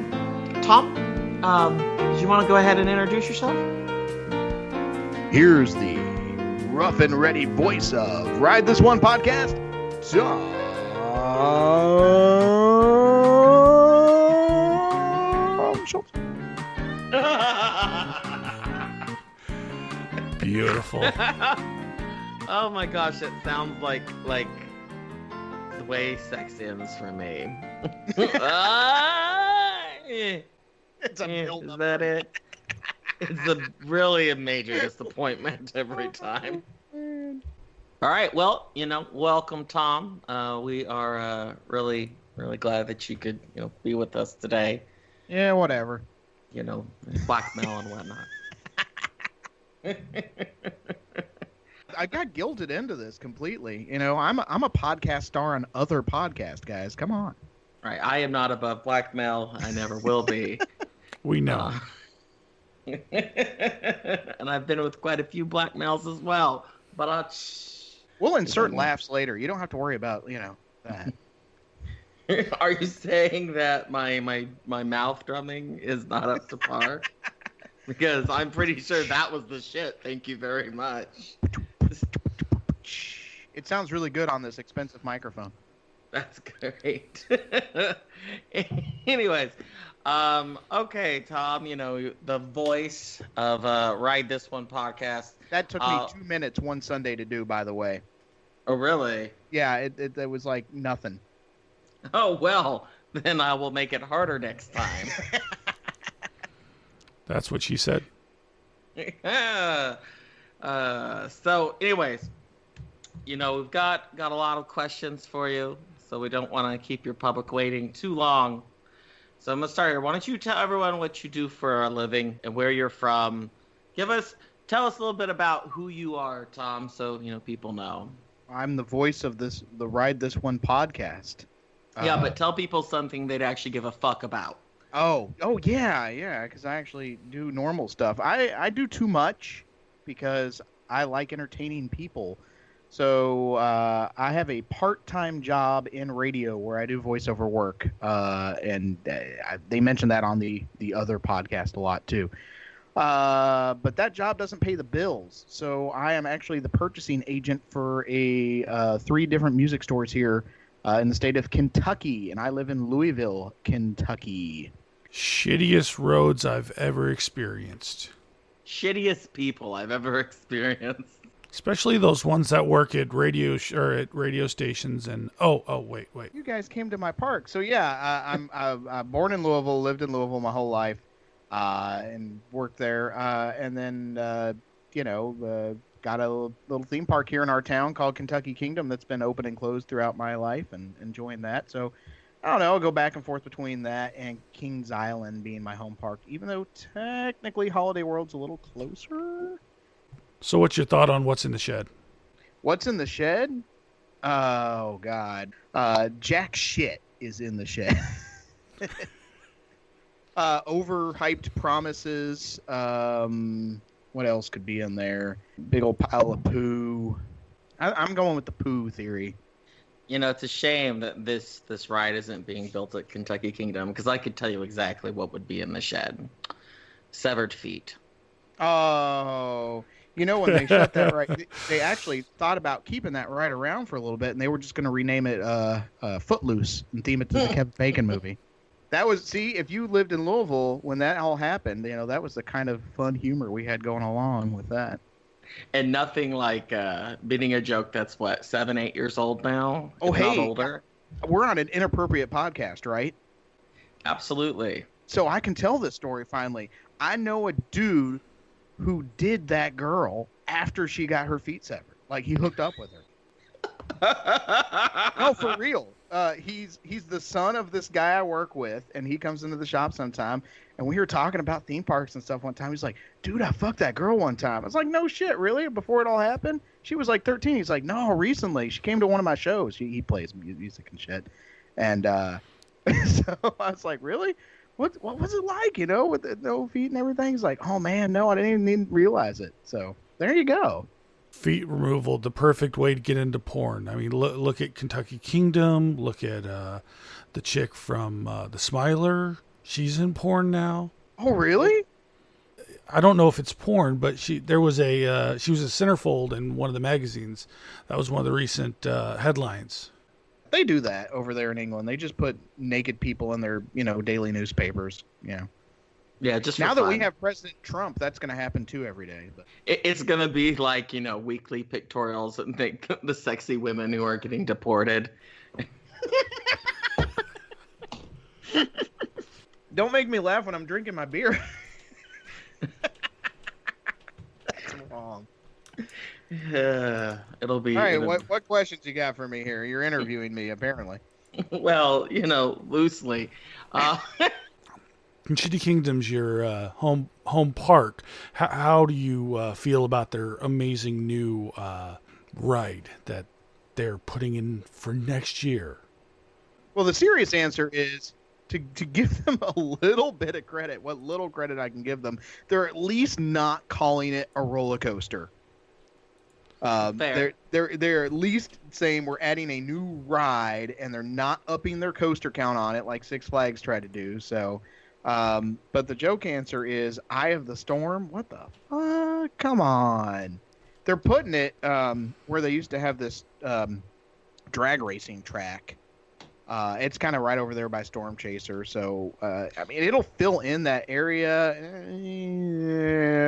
do you want to go ahead and introduce yourself? Here's the rough and ready voice of Ride This One podcast, Tom Schultz. Beautiful. Oh my gosh, it sounds like the way sex ends for me. It's a build-up. Is that it? It's really a major disappointment every time. All right, well, welcome, Tom. We are really, really glad that you could, be with us today. Yeah, whatever. Blackmail and whatnot. I got guilted into this completely. You know, I'm a podcast star on other podcasts, guys. Come on. Right. I am not above blackmail. I never will be. We know. And I've been with quite a few blackmails as well. But we'll insert laughs later. You don't have to worry about, that. Are you saying that my mouth drumming is not up to par? Because I'm pretty sure that was the shit. Thank you very much. It sounds really good on this expensive microphone. That's great. Anyways, okay, Tom, the voice of Ride This One podcast. That took me 2 minutes one Sunday to do, by the way. Oh, really? Yeah, it was like nothing. Oh, well, then I will make it harder next time. That's what she said. So, anyways, we've got a lot of questions for you, so we don't want to keep your public waiting too long. So I'm going to start here. Why don't you tell everyone what you do for a living and where you're from? Tell us a little bit about who you are, Tom, so, people know. I'm the voice of the Ride This One podcast. Yeah, but tell people something they'd actually give a fuck about. Oh, yeah, because I actually do normal stuff. I do too much because I like entertaining people. So I have a part-time job in radio where I do voiceover work, and they mention that on the other podcast a lot too. But that job doesn't pay the bills, so I am actually the purchasing agent for 3 different music stores here in the state of Kentucky, and I live in Louisville, Kentucky. Shittiest roads I've ever experienced. Shittiest people I've ever experienced. Especially those ones that work at radio stations and wait. You guys came to my park, so yeah, I'm born in Louisville, lived in Louisville my whole life, and worked there, and then got a little theme park here in our town called Kentucky Kingdom that's been open and closed throughout my life, and enjoying that. So I don't know, I'll go back and forth between that and Kings Island being my home park, even though technically Holiday World's a little closer. So what's your thought on what's in the shed? What's in the shed? Oh, God. Jack shit is in the shed. Overhyped promises. What else could be in there? Big old pile of poo. I'm going with the poo theory. It's a shame that this ride isn't being built at Kentucky Kingdom, because I could tell you exactly what would be in the shed. Severed feet. Oh... when they shut that ride, they actually thought about keeping that ride around for a little bit, and they were just going to rename it Footloose and theme it to the Kevin Bacon movie. That was, if you lived in Louisville when that all happened, that was the kind of fun humor we had going along with that. And nothing like beating a joke that's, 7, 8 years old now? Oh, hey, not older. We're on an inappropriate podcast, right? Absolutely. So I can tell this story finally. I know a dude who did that girl after she got her feet severed. Like, he hooked up with her. No, for real. He's the son of this guy I work with, and he comes into the shop sometime, and we were talking about theme parks and stuff one time. He's like, dude, I fucked that girl one time. I was like, no shit, really? Before it all happened? She was like 13. He's like, no, recently. She came to one of my shows. He plays music and shit. And so I was like, really? What was it like, with the no feet and everything? He's like, oh, man, no, I didn't even realize it. So there you go. Feet removal, the perfect way to get into porn. I mean, look at Kentucky Kingdom. Look at the chick from The Smiler. She's in porn now. Oh, really? I don't know if it's porn, but she was a centerfold in one of the magazines. That was one of the recent headlines. They do that over there in England. They just put naked people in their, daily newspapers. Yeah, just now for that fun. we have President Trump, that's going to happen too every day. But it's going to be like, weekly pictorials and the sexy women who are getting deported. Don't make me laugh when I'm drinking my beer. That's wrong. It'll be. All right, what questions you got for me here? You're interviewing me, apparently. Well, loosely. Kentucky Kingdom's your home park. How do you feel about their amazing new ride that they're putting in for next year? Well, the serious answer is to give them a little bit of credit. What little credit I can give them, they're at least not calling it a roller coaster. Fair. They're at least saying we're adding a new ride, and they're not upping their coaster count on it like Six Flags tried to do. So, but the joke answer is Eye of the Storm. What the fuck? Come on. They're putting it where they used to have this drag racing track. It's kind of right over there by Storm Chaser. So, I mean, it'll fill in that area.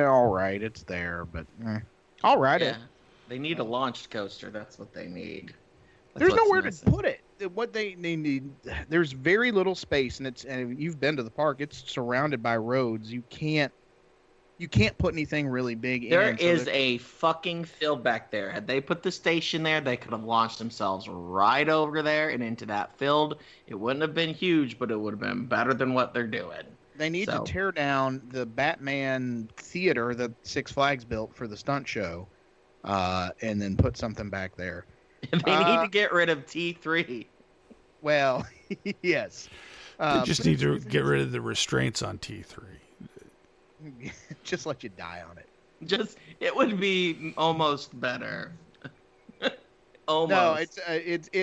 All right, it's there, but all right. Yeah. They need a launched coaster. That's what they need. There's nowhere to put it. What they need, there's very little space, and you've been to the park. It's surrounded by roads. You can't put anything really big There in. is a fucking field back there. Had they put the station there, they could have launched themselves right over there and into that field. It wouldn't have been huge, but it would have been better than what they're doing. They need to tear down the Batman theater that Six Flags built for the stunt show, and then put something back there. They need to get rid of T3. Well, yes. They just need to get rid of the restraints on T3. Just let you die on it. It would be almost better. Almost. No,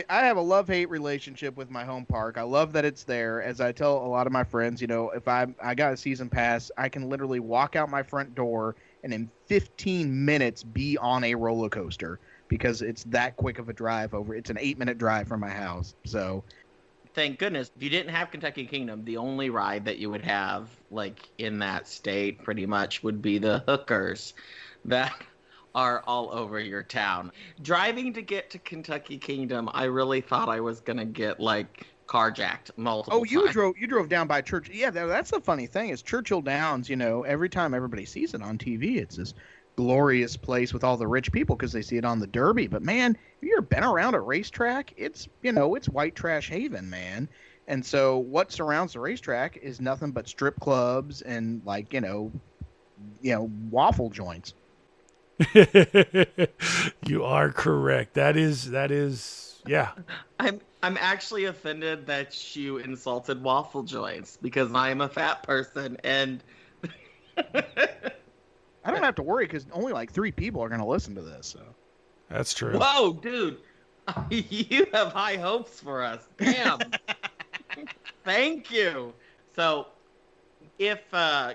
I have a love-hate relationship with my home park. I love that it's there. As I tell a lot of my friends, if I got a season pass, I can literally walk out my front door and in 15 minutes be on a roller coaster because it's that quick of a drive over. It's an 8-minute drive from my house. So thank goodness. If you didn't have Kentucky Kingdom, the only ride that you would have in that state pretty much would be the hookers that are all over your town. Driving to get to Kentucky Kingdom, I really thought I was going to get carjacked multiple times. You drove down by Church. Yeah, that's the funny thing is Churchill Downs, every time everybody sees it on TV, it's this glorious place with all the rich people because they see it on the Derby. But man, if you've ever been around a racetrack, it's white trash haven, man. And so what surrounds the racetrack is nothing but strip clubs and waffle joints. You are correct. That is yeah. I'm actually offended that you insulted waffle joints because I am a fat person and I don't have to worry because only 3 people are going to listen to this. So that's true. Whoa, dude, you have high hopes for us. Damn. Thank you. So, if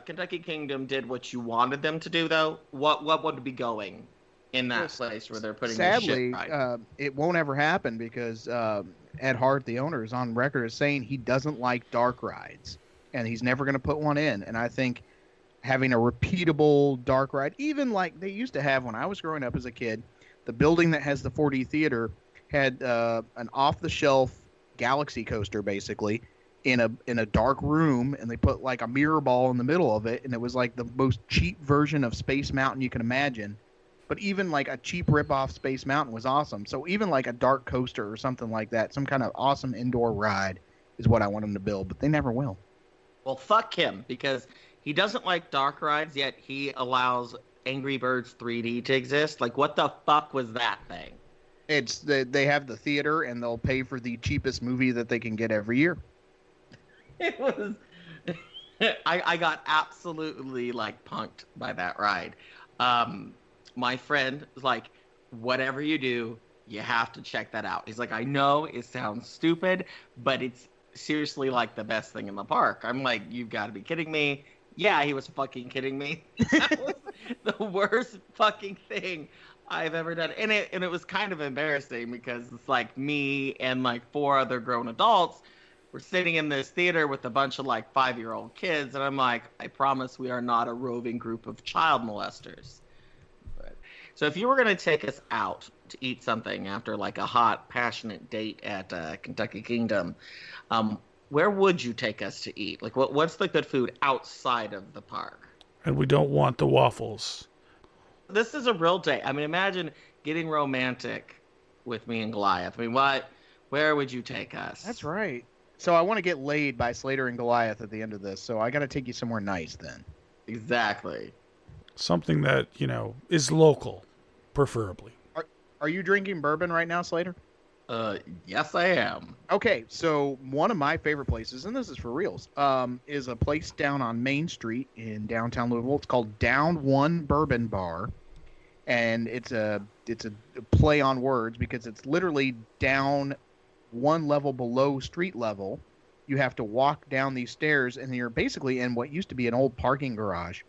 Kentucky Kingdom did what you wanted them to do, though, what would be going in that place where they're putting this shit right? It won't ever happen because Ed Hart, the owner, is on record as saying he doesn't like dark rides, and he's never going to put one in. And I think having a repeatable dark ride, even like they used to have when I was growing up as a kid, the building that has the 4D theater had an off-the-shelf Galaxy coaster, basically, in a dark room, and they put a mirror ball in the middle of it, and it was the most cheap version of Space Mountain you can imagine. But even a cheap rip-off Space Mountain was awesome. So even a dark coaster or something like that, some kind of awesome indoor ride is what I want them to build, but they never will. Well, fuck him, because he doesn't like dark rides, yet he allows Angry Birds 3D to exist. What the fuck was that thing? It's they have the theater, and they'll pay for the cheapest movie that they can get every year. It was. I got absolutely punked by that ride. My friend was like, "Whatever you do, you have to check that out." He's like, "I know it sounds stupid, but it's seriously the best thing in the park." I'm like, "You've got to be kidding me!" Yeah, he was fucking kidding me. That was the worst fucking thing I've ever done, and it was kind of embarrassing because it's me and 4 other grown adults. We're sitting in this theater with a bunch of 5-year-old kids, and I'm like, I promise we are not a roving group of child molesters. So if you were going to take us out to eat something after a hot, passionate date at Kentucky Kingdom, where would you take us to eat? What's the good food outside of the park? And we don't want the waffles. This is a real date. I mean, imagine getting romantic with me and Goliath. I mean, where would you take us? That's right. So I want to get laid by Slater and Goliath at the end of this. So I got to take you somewhere nice then. Exactly. Something that, is local, preferably. Are you drinking bourbon right now, Slater? Yes, I am. Okay, so one of my favorite places, and this is for reals, is a place down on Main Street in downtown Louisville. It's called Down One Bourbon Bar, and it's a play on words because it's literally down one level below street level. You have to walk down these stairs, and you're basically in what used to be an old parking garage,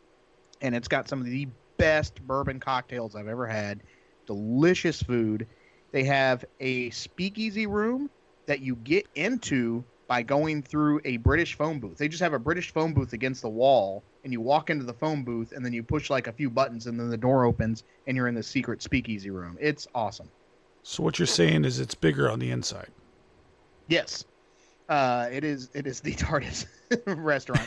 and it's got some of the best bourbon cocktails I've ever had. Delicious food. They have a speakeasy room that you get into by going through a British phone booth. They just have a British phone booth against the wall, and you walk into the phone booth, and then you push like a few buttons, and then the door opens, and you're in the secret speakeasy room. It's awesome. So what you're saying is it's bigger on the inside. Yes. It is the TARDIS restaurant.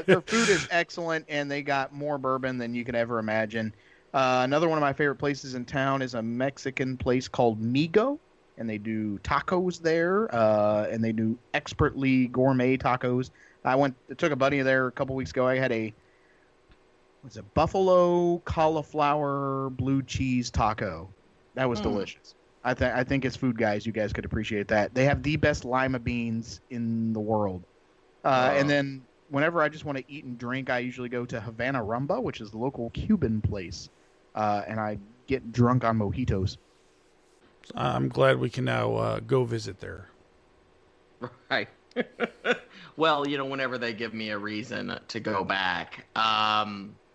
Their food is excellent, and they got more bourbon than you could ever imagine. Another one of my favorite places in town is a Mexican place called Migo, and they do tacos there, and they do expertly gourmet tacos. I took a buddy there a couple weeks ago. I had a buffalo cauliflower blue cheese taco. That was delicious. I think as food guys, you guys could appreciate that. They have the best lima beans in the world. And then whenever I just want to eat and drink, I usually go to Havana Rumba, which is the local Cuban place. And I get drunk on mojitos. I'm glad we can now go visit there. Right. Well, whenever they give me a reason to go back,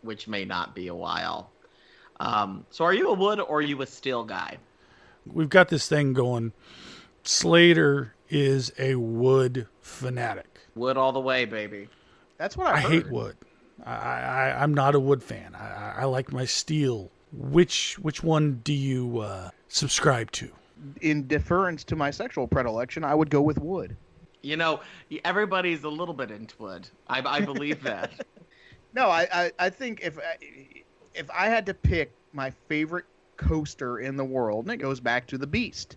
which may not be a while. So are you a wood or are you a steel guy? We've got this thing going. Slater is a wood fanatic. Wood all the way, baby. That's what I heard. hate wood. I'm not a wood fan. I like my steel. Which one do you subscribe to? In deference to my sexual predilection, I would go with wood. Everybody's a little bit into wood. I believe that. No, I think if I had to pick my favorite coaster in the world, and it goes back to the Beast.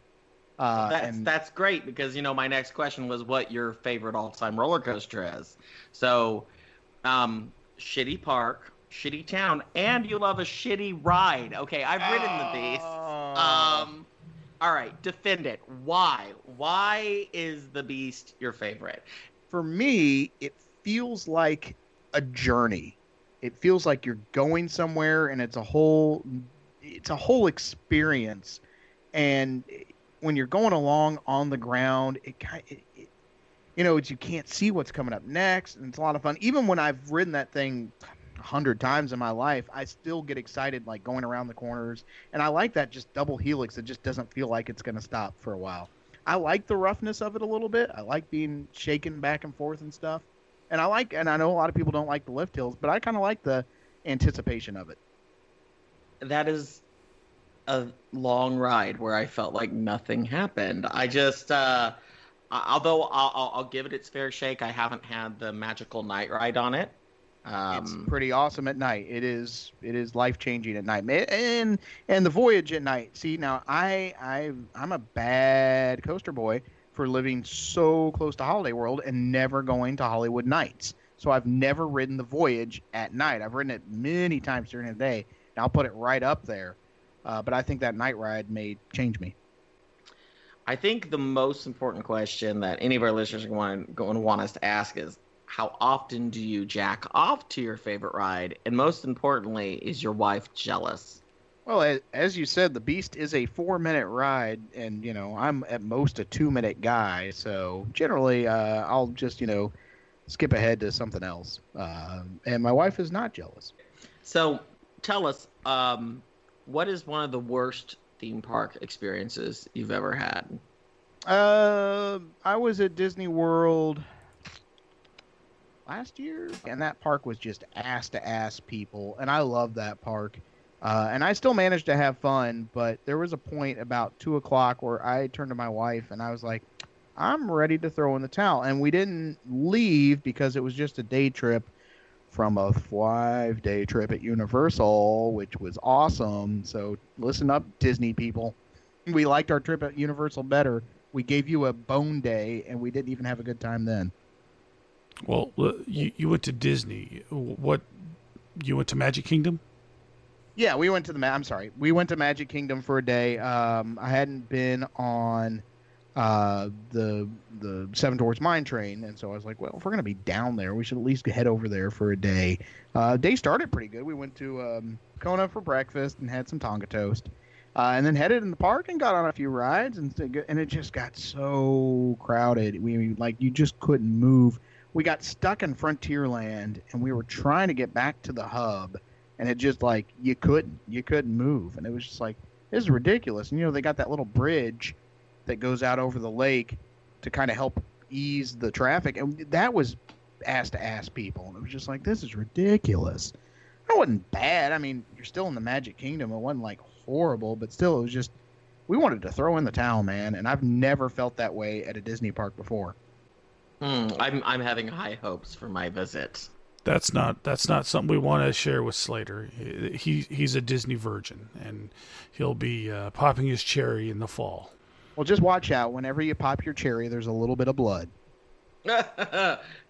That's great because my next question was what your favorite all-time roller coaster is. So, shitty park, shitty town, and you love a shitty ride. Okay, I've ridden the Beast. All right, defend it. Why? Why is the Beast your favorite? For me, it feels like a journey. It feels like you're going somewhere, and it's a whole experience. And when you're going along on the ground, you can't see what's coming up next, and it's a lot of fun. Even when I've ridden that thing 100 times in my life, I still get excited like going around the corners, and I like that just double helix. It just doesn't feel like it's going to stop for a while. I like the roughness of it a little bit. I like being shaken back and forth and stuff, and I know a lot of people don't like the lift hills, but I kind of like the anticipation of it. That is a long ride where I felt like nothing happened. I just, although I'll give it its fair shake, I haven't had the magical night ride on it. It's pretty awesome at night. It is life-changing at night, and the voyage at night. See, now I'm a bad coaster boy for living so close to Holiday World and never going to Hollywood Nights. So I've never ridden the voyage at night. I've ridden it many times during the day, and I'll put it right up there. But I think that night ride may change me. I think the most important question that any of our listeners are going to want us to ask is, how often do you jack off to your favorite ride? And most importantly, is your wife jealous? Well, as you said, the Beast is a 4-minute ride, and, I'm at most a 2-minute guy. So generally, I'll just, skip ahead to something else. And my wife is not jealous. So tell us, what is one of the worst theme park experiences you've ever had? I was at Disney World last year, and that park was just ass-to-ass people, and I love that park. And I still managed to have fun, but there was a point about 2 o'clock where I turned to my wife, and I was like, I'm ready to throw in the towel. And we didn't leave because it was just a day trip from a 5-day trip at Universal, which was awesome. So listen up, Disney people. We liked our trip at Universal better, We gave you a bone day, and we didn't even have a good time then. Well, you went to Disney. What? You went to Magic Kingdom? Yeah, we went to we went to Magic Kingdom for a day. I hadn't been on the Seven Dwarfs Mine Train, and so I was like, well, if we're gonna be down there, we should at least head over there for a day. Day started pretty good. We went to Kona for breakfast and had some Tonga toast, and then headed in the park and got on a few rides, and it just got so crowded. You just couldn't move. We got stuck in Frontierland, and we were trying to get back to the hub, and it just you couldn't move, and it was just like, this is ridiculous. And they got that little bridge that goes out over the lake to kind of help ease the traffic, and that was ass to ass people, and it was just like, this is ridiculous. It wasn't bad. I mean, you're still in the Magic Kingdom. It wasn't horrible, but still, it was just, we wanted to throw in the towel, man, and I've never felt that way at a Disney park before. I'm having high hopes for my visit. That's not something we want to share with Slater. He's a Disney virgin, and he'll be popping his cherry in the fall. Well, just watch out. Whenever you pop your cherry, there's a little bit of blood.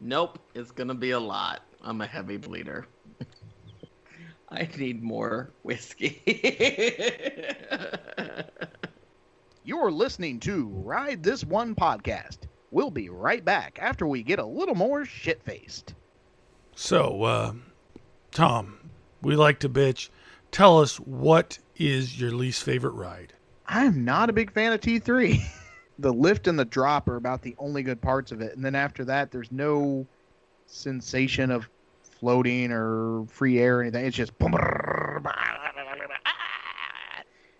Nope, it's gonna be a lot. I'm a heavy bleeder. I need more whiskey. You're listening to Ride This One Podcast. We'll be right back after we get a little more shit-faced. So, Tom, we like to bitch. Tell us, what is your least favorite ride? I'm not a big fan of T3. The lift and the drop are about the only good parts of it. And then after that, there's no sensation of floating or free air or anything. It's just...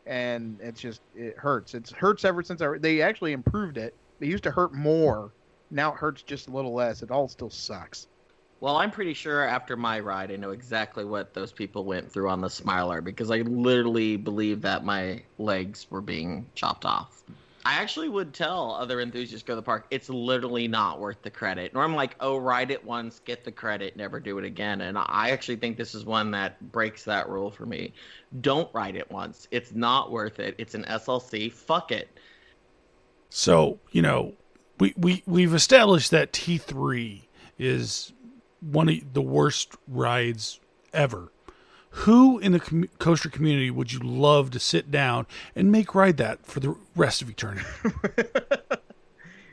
And it hurts. It hurts ever since they actually improved it. It used to hurt more. Now it hurts just a little less. It all still sucks. Well, I'm pretty sure after my ride, I know exactly what those people went through on the Smiler, because I literally believe that my legs were being chopped off. I actually would tell other enthusiasts go to the park, it's literally not worth the credit. Normally, I'm like, oh, ride it once, get the credit, never do it again. And I actually think this is one that breaks that rule for me. Don't ride it once. It's not worth it. It's an SLC. Fuck it. So, we've established that T3 is one of the worst rides ever. Who in the coaster community would you love to sit down and make ride that for the rest of eternity?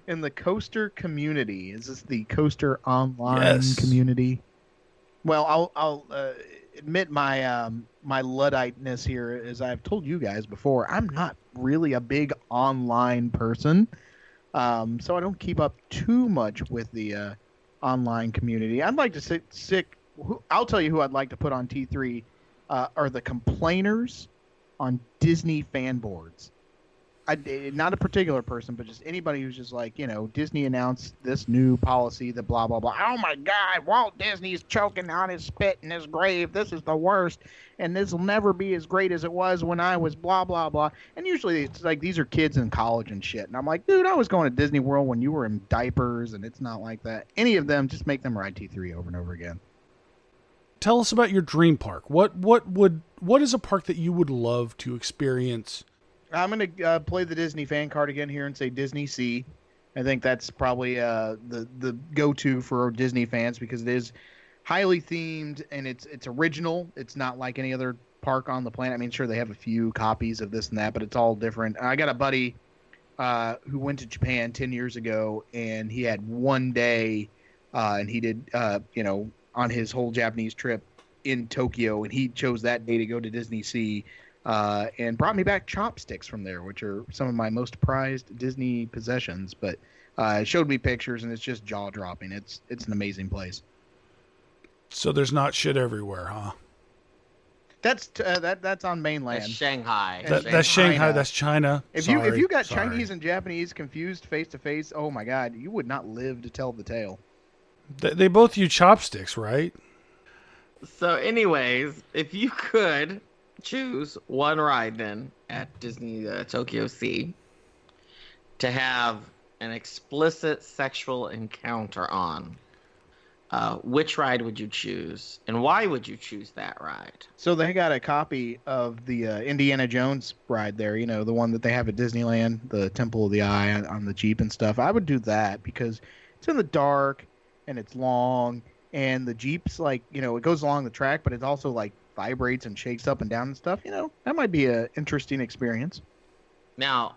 In the coaster community, is this the coaster online community? Well, I'll admit my my Ludditeness here, as I've told you guys before. I'm not really a big online person, so I don't keep up too much with the online community. I'd like to I'll tell you who I'd like to put on T3 are the complainers on Disney fan boards. Not a particular person, but just anybody who's just like, Disney announced this new policy, the blah, blah, blah. Oh my God, Walt Disney's choking on his spit in his grave. This is the worst. And this will never be as great as it was when I was blah, blah, blah. And usually it's like, these are kids in college and shit. And I'm like, dude, I was going to Disney World when you were in diapers, and it's not like that. Any of them, just make them ride T3 over and over again. Tell us about your dream park. What is a park that you would love to experience? I'm going to play the Disney fan card again here and say Disney Sea. I think that's probably the go-to for Disney fans, because it is highly themed and it's original. It's not like any other park on the planet. I mean, sure, they have a few copies of this and that, but it's all different. I got a buddy who went to Japan 10 years ago, and he had one day, and he did, on his whole Japanese trip in Tokyo, and he chose that day to go to Disney Sea. And brought me back chopsticks from there, which are some of my most prized Disney possessions. But showed me pictures, and it's just jaw-dropping. It's an amazing place. So there's not shit everywhere, huh? That's on mainland. That's Shanghai. That's Shanghai. That's China. If you got Chinese and Japanese confused face to face, oh my God, you would not live to tell the tale. They both use chopsticks, right? So, anyways, if you could choose one ride then at Disney Tokyo Sea to have an explicit sexual encounter on, which ride would you choose, and why would you choose that ride? So they got a copy of the Indiana Jones ride there, the one that they have at Disneyland, the Temple of the Eye on the Jeep and stuff. I would do that because it's in the dark and it's long, and the Jeep's like, it goes along the track, but it also like vibrates and shakes up and down and stuff. That might be an interesting experience. Now,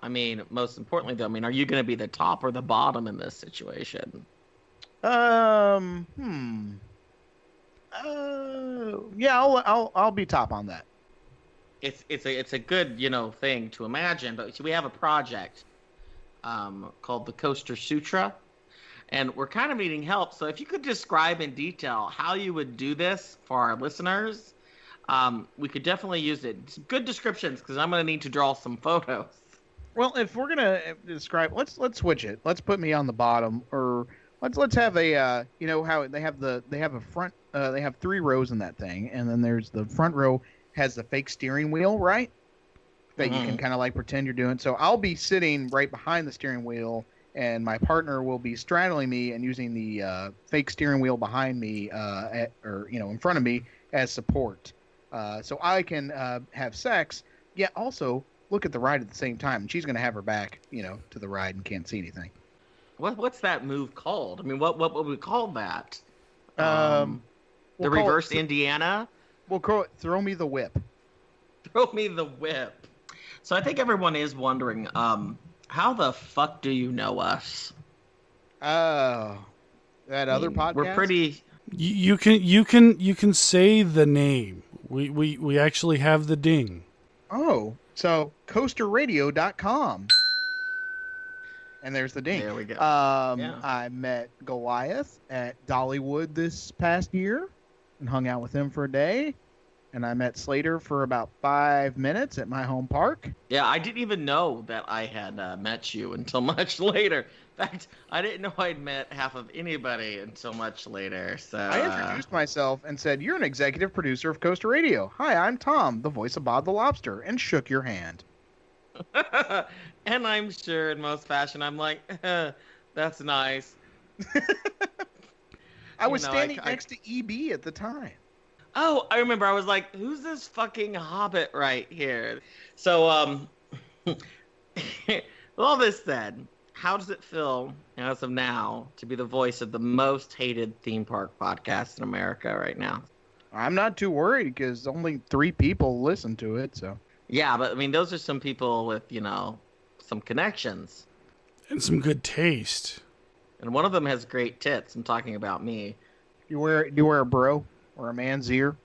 most importantly, though, are you going to be the top or the bottom in this situation? Yeah, I'll be top on that. It's a good thing to imagine, but we have a project called the Coaster Sutra, and we're kind of needing help. So if you could describe in detail how you would do this for our listeners, we could definitely use it. Some good descriptions, because I'm going to need to draw some photos. Well, if we're gonna describe, let's switch it. Let's put me on the bottom, or let's have a how they have a front. They have 3 rows in that thing, and then there's the front row has the fake steering wheel, right? That you can kind of like pretend you're doing. So I'll be sitting right behind the steering wheel, and my partner will be straddling me and using the fake steering wheel behind me, in front of me as support. So I can have sex, yet also look at the ride at the same time. And she's going to have her back, to the ride and can't see anything. What's that move called? What would we call that? We'll the reverse Indiana? We'll call it Throw Me the Whip. Throw Me the Whip. So I think everyone is wondering, how the fuck do you know us? That other podcast? We're pretty... You can say the name. We actually have the ding. Oh, so coasterradio.com. And there's the ding. There we go. Yeah. I met Goliath at Dollywood this past year and hung out with him for a day. And I met Slater for about 5 minutes at my home park. Yeah, I didn't even know that I had met you until much later. In fact, I didn't know I'd met half of anybody until much later. So I introduced myself and said, "You're an executive producer of Coaster Radio. Hi, I'm Tom, the voice of Bob the Lobster," and shook your hand. And I'm sure in most fashion, I'm like, that's nice. I was standing next to EB at the time. Oh, I remember. I was like, who's this fucking hobbit right here? So, with all this said, how does it feel, as of now, to be the voice of the most hated theme park podcast in America right now? I'm not too worried because only 3 people listen to it, so. Yeah, but those are some people with, some connections. And some good taste. And one of them has great tits. I'm talking about me. Do you wear a bro or a man's ear?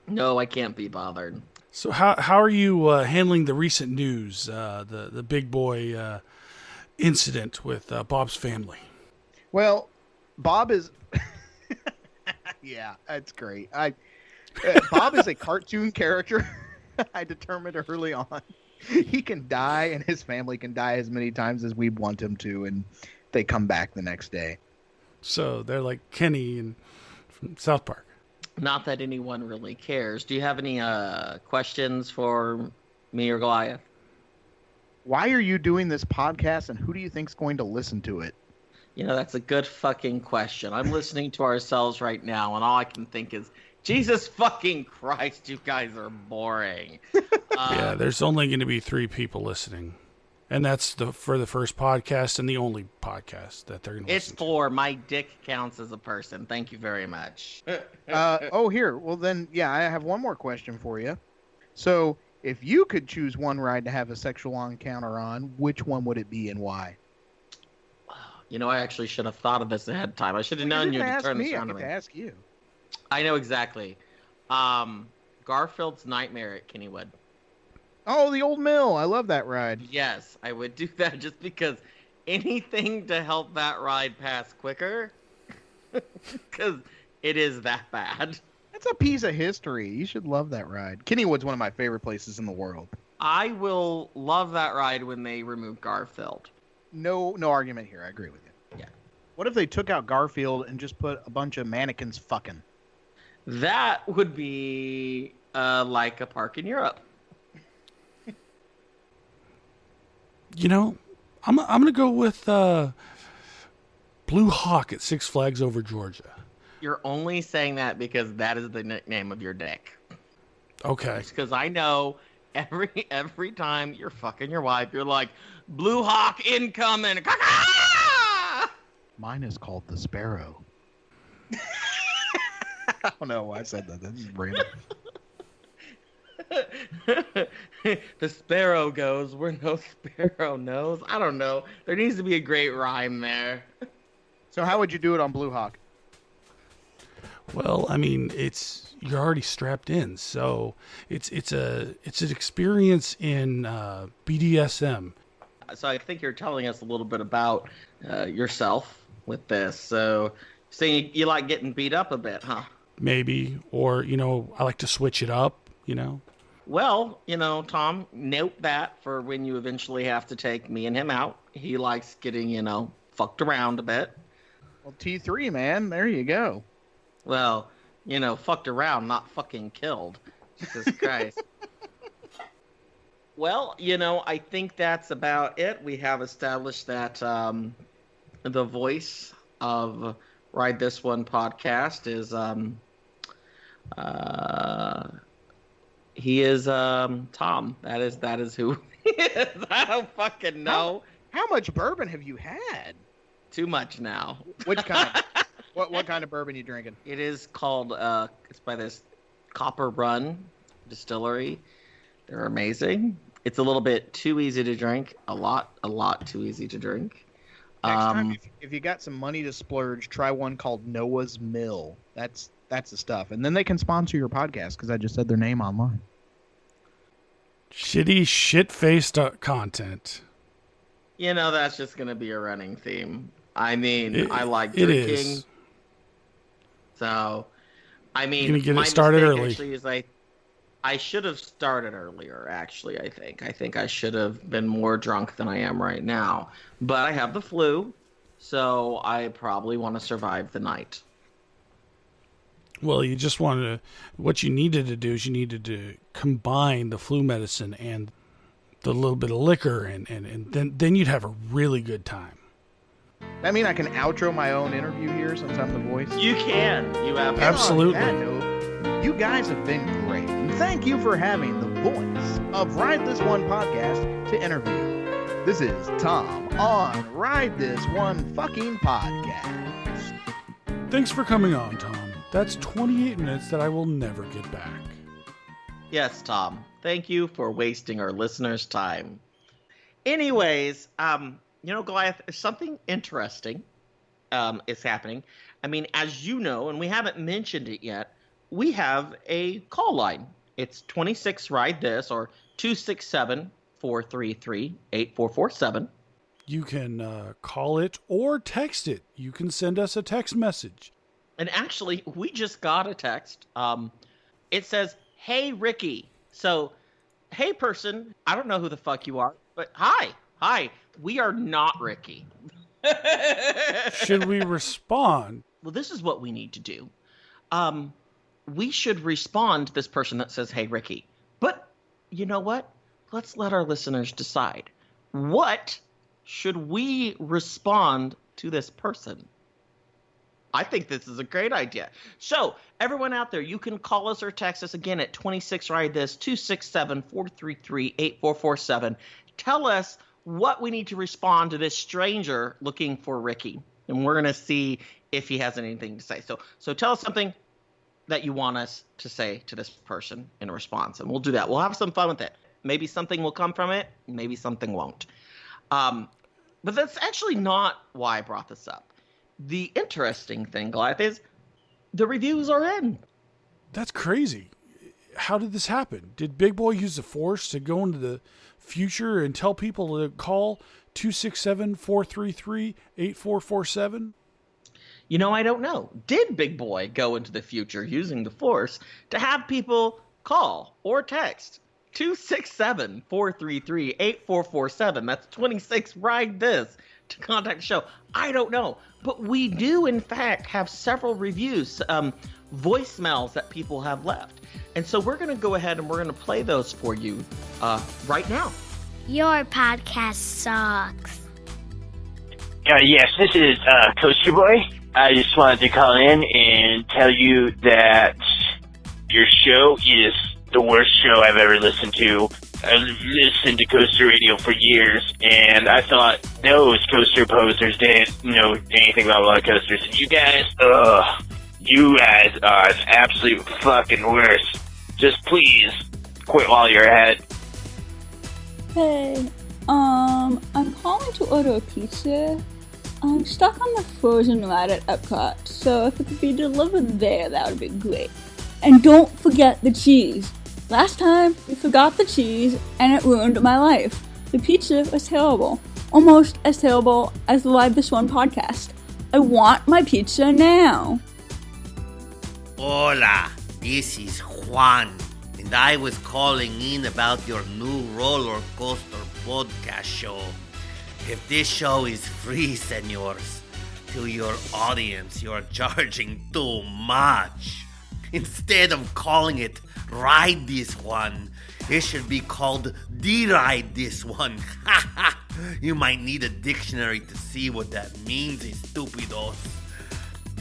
No, I can't be bothered. So how are you handling the recent news, the big boy incident with Bob's family? Well, Bob is... Yeah, that's great. Bob is a cartoon character. I determined early on. He can die, and his family can die as many times as we want him to, and they come back the next day. So they're like Kenny from South Park. Not that anyone really cares. Do you have any questions for me or Goliath? Why are you doing this podcast, and who do you think's going to listen to it? That's a good fucking question. I'm listening to ourselves right now, and all I can think is, Jesus fucking Christ, you guys are boring. Yeah, there's only going to be 3 people listening. And that's for the first podcast and the only podcast that they're going to listen to. It's 4. My dick counts as a person. Thank you very much. Here. Well, then, yeah, I have one more question for you. So, if you could choose one ride to have a sexual encounter on, which one would it be and why? I actually should have thought of this ahead of time. I should have known you'd turn this around to me. I ask you. I know exactly. Garfield's Nightmare at Kennywood. Oh, the old mill. I love that ride. Yes, I would do that just because anything to help that ride pass quicker. Because it is that bad. That's a piece of history. You should love that ride. Kennywood's one of my favorite places in the world. I will love that ride when they remove Garfield. No argument here. I agree with you. Yeah. What if they took out Garfield and just put a bunch of mannequins fucking? That would be like a park in Europe. I'm going to go with Blue Hawk at Six Flags Over Georgia. You're only saying that because that is the nickname of your dick. Okay. Because I know every time you're fucking your wife, you're like, Blue Hawk incoming. Mine is called the Sparrow. I don't know why I said that. That's random. The sparrow goes where no sparrow knows. I don't know. There needs to be a great rhyme there. So how would you do it on Blue Hawk? Well, I mean, you're already strapped in, so it's an experience in BDSM. So I think you're telling us a little bit about yourself with this. So saying you like getting beat up a bit, huh? Maybe, or I like to switch it up. Well, Tom, note that for when you eventually have to take me and him out. He likes getting, fucked around a bit. Well, T3, man, there you go. Well, fucked around, not fucking killed. Jesus Christ. Well, I think that's about it. We have established that the voice of Ride This One podcast is he is Tom. That is who he is. I don't fucking know. How much bourbon have you had? Too much now. Which kind? What kind of bourbon are you drinking? It is called it's by this Copper Run distillery. They're amazing. It's a little bit too easy to drink. A lot too easy to drink. Next time, if you got some money to splurge, try one called Noah's Mill. That's the stuff. And then they can sponsor your podcast because I just said their name online. Shitty shit-faced content. That's just going to be a running theme. I mean, I like it drinking. Is. So, I mean, you're gonna get it started early. Actually, is I should have started earlier, actually, I think I should have been more drunk than I am right now. But I have the flu, so I probably want to survive the night. Well, you just wanted to, what you needed to do is you needed to combine the flu medicine and the little bit of liquor, and then you'd have a really good time. That mean I can outro my own interview here since I'm the voice? You can. You have absolutely. On that note, you guys have been great. And thank you for having the voice of Ride This One podcast to interview. This is Tom on Ride This One fucking podcast. Thanks for coming on, Tom. That's 28 minutes that I will never get back. Yes, Tom. Thank you for wasting our listeners' time. Anyways, Goliath, something interesting is happening. I mean, as you know, and we haven't mentioned it yet, we have a call line. It's 26 Ride This or 267-433-8447. You can call it or text it. You can send us a text message. And actually, we just got a text. It says, "Hey, Ricky." So, hey, person, I don't know who the fuck you are, but hi. We are not Ricky. Should we respond? Well, this is what we need to do. We should respond to this person that says, "Hey, Ricky." But you know what? Let's let our listeners decide. What should we respond to this person? I think this is a great idea. So, everyone out there, you can call us or text us again at 26 Ride This, 267-433-8447. Tell us what we need to respond to this stranger looking for Ricky. And we're going to see if he has anything to say. So tell us something that you want us to say to this person in response. And we'll do that. We'll have some fun with it. Maybe something will come from it. Maybe something won't. But that's actually not why I brought this up. The interesting thing, Goliath, is the reviews are in. That's crazy. How did this happen? Did Big Boy use the Force to go into the future and tell people to call 267-433-8447? I don't know. Did Big Boy go into the future using the Force to have people call or text 267-433-8447? That's 26 Ride This to contact the show. I don't know. But we do, in fact, have several reviews, voicemails that people have left. And so we're going to go ahead and we're going to play those for you right now. Your podcast sucks. Yes, this is Coaster Boy. I just wanted to call in and tell you that your show is the worst show I've ever listened to. I've listened to Coaster Radio for years, and I thought those coaster posers didn't know anything about roller coasters. And you guys are the absolute fucking worst. Just please quit while you're ahead. Hey, I'm calling to order a pizza. I'm stuck on the frozen ride at Epcot, so if it could be delivered there, that would be great. And don't forget the cheese. Last time, we forgot the cheese, and it ruined my life. The pizza was terrible. Almost as terrible as the Live This One podcast. I want my pizza now. Hola, this is Juan, and I was calling in about your new roller coaster podcast show. If this show is free, senors, to your audience, you're charging too much. Instead of calling it Ride This One, it should be called De-Ride This One. You might need a dictionary to see what that means, estupidos.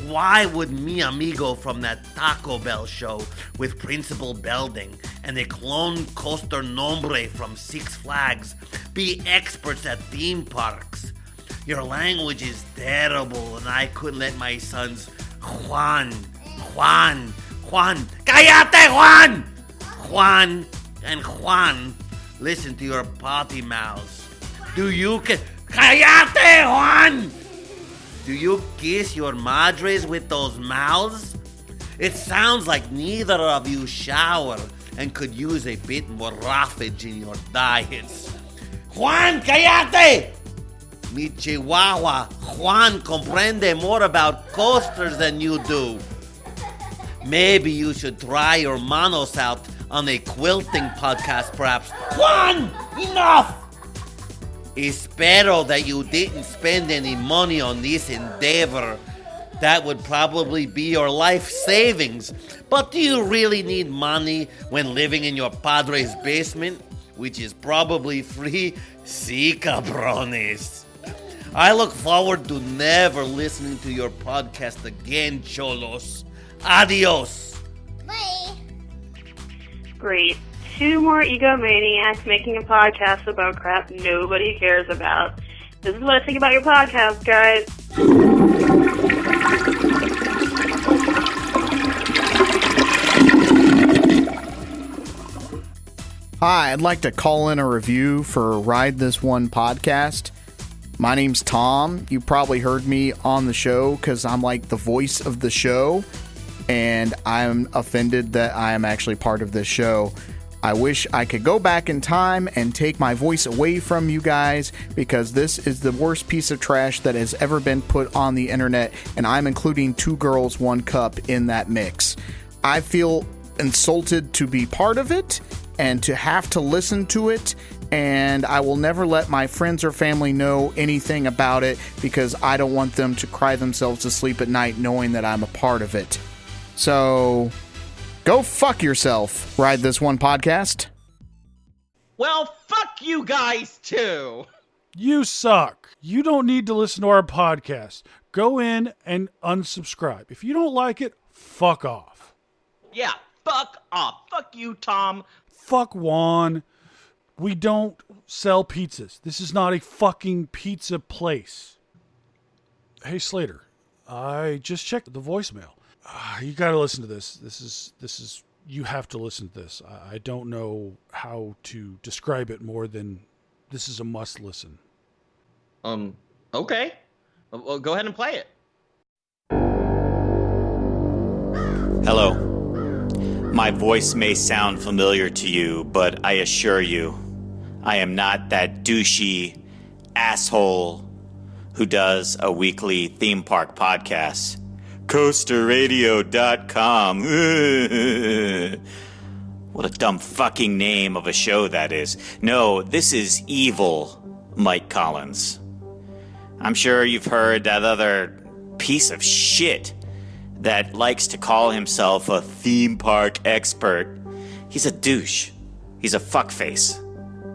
Why would mi amigo from that Taco Bell show with Principal Belding and a clone coaster nombre from Six Flags be experts at theme parks? Your language is terrible, and I couldn't let my sons Juan, Cállate, Juan! Juan and Juan listen to your potty mouths. Cállate, Juan! Do you kiss your madres with those mouths? It sounds like neither of you shower and could use a bit more roughage in your diets. Juan, cállate! Mi chihuahua, Juan comprende more about coasters than you do. Maybe you should try your manos out on a quilting podcast, perhaps. Juan, enough! Espero that you didn't spend any money on this endeavor. That would probably be your life savings. But do you really need money when living in your padre's basement, which is probably free? Sí, cabrones. I look forward to never listening to your podcast again, cholos. Adios. Bye. Great. 2 more egomaniacs making a podcast about crap nobody cares about. This is what I think about your podcast, guys. Hi, I'd like to call in a review for Ride This One podcast. My name's Tom. You probably heard me on the show because I'm like the voice of the show, and I'm offended that I am actually part of this show. I wish I could go back in time and take my voice away from you guys, because this is the worst piece of trash that has ever been put on the internet, and I'm including 2 Girls, 1 Cup in that mix. I feel insulted to be part of it and to have to listen to it, and I will never let my friends or family know anything about it because I don't want them to cry themselves to sleep at night knowing that I'm a part of it. So, go fuck yourself, Ride This One podcast. Well, fuck you guys too. You suck. You don't need to listen to our podcast. Go in and unsubscribe. If you don't like it, fuck off. Yeah, fuck off. Fuck you, Tom. Fuck Juan. We don't sell pizzas. This is not a fucking pizza place. Hey, Slater. I just checked the voicemail. You gotta listen to this. This is. You have to listen to this. I don't know how to describe it more than this is a must listen. Okay. Well, go ahead and play it. Hello. My voice may sound familiar to you, but I assure you, I am not that douchey asshole who does a weekly theme park podcast. CoasterRadio.com. What a dumb fucking name of a show that is. No, this is evil Mike Collins. I'm sure you've heard that other piece of shit that likes to call himself a theme park expert. He's a douche. He's a fuckface.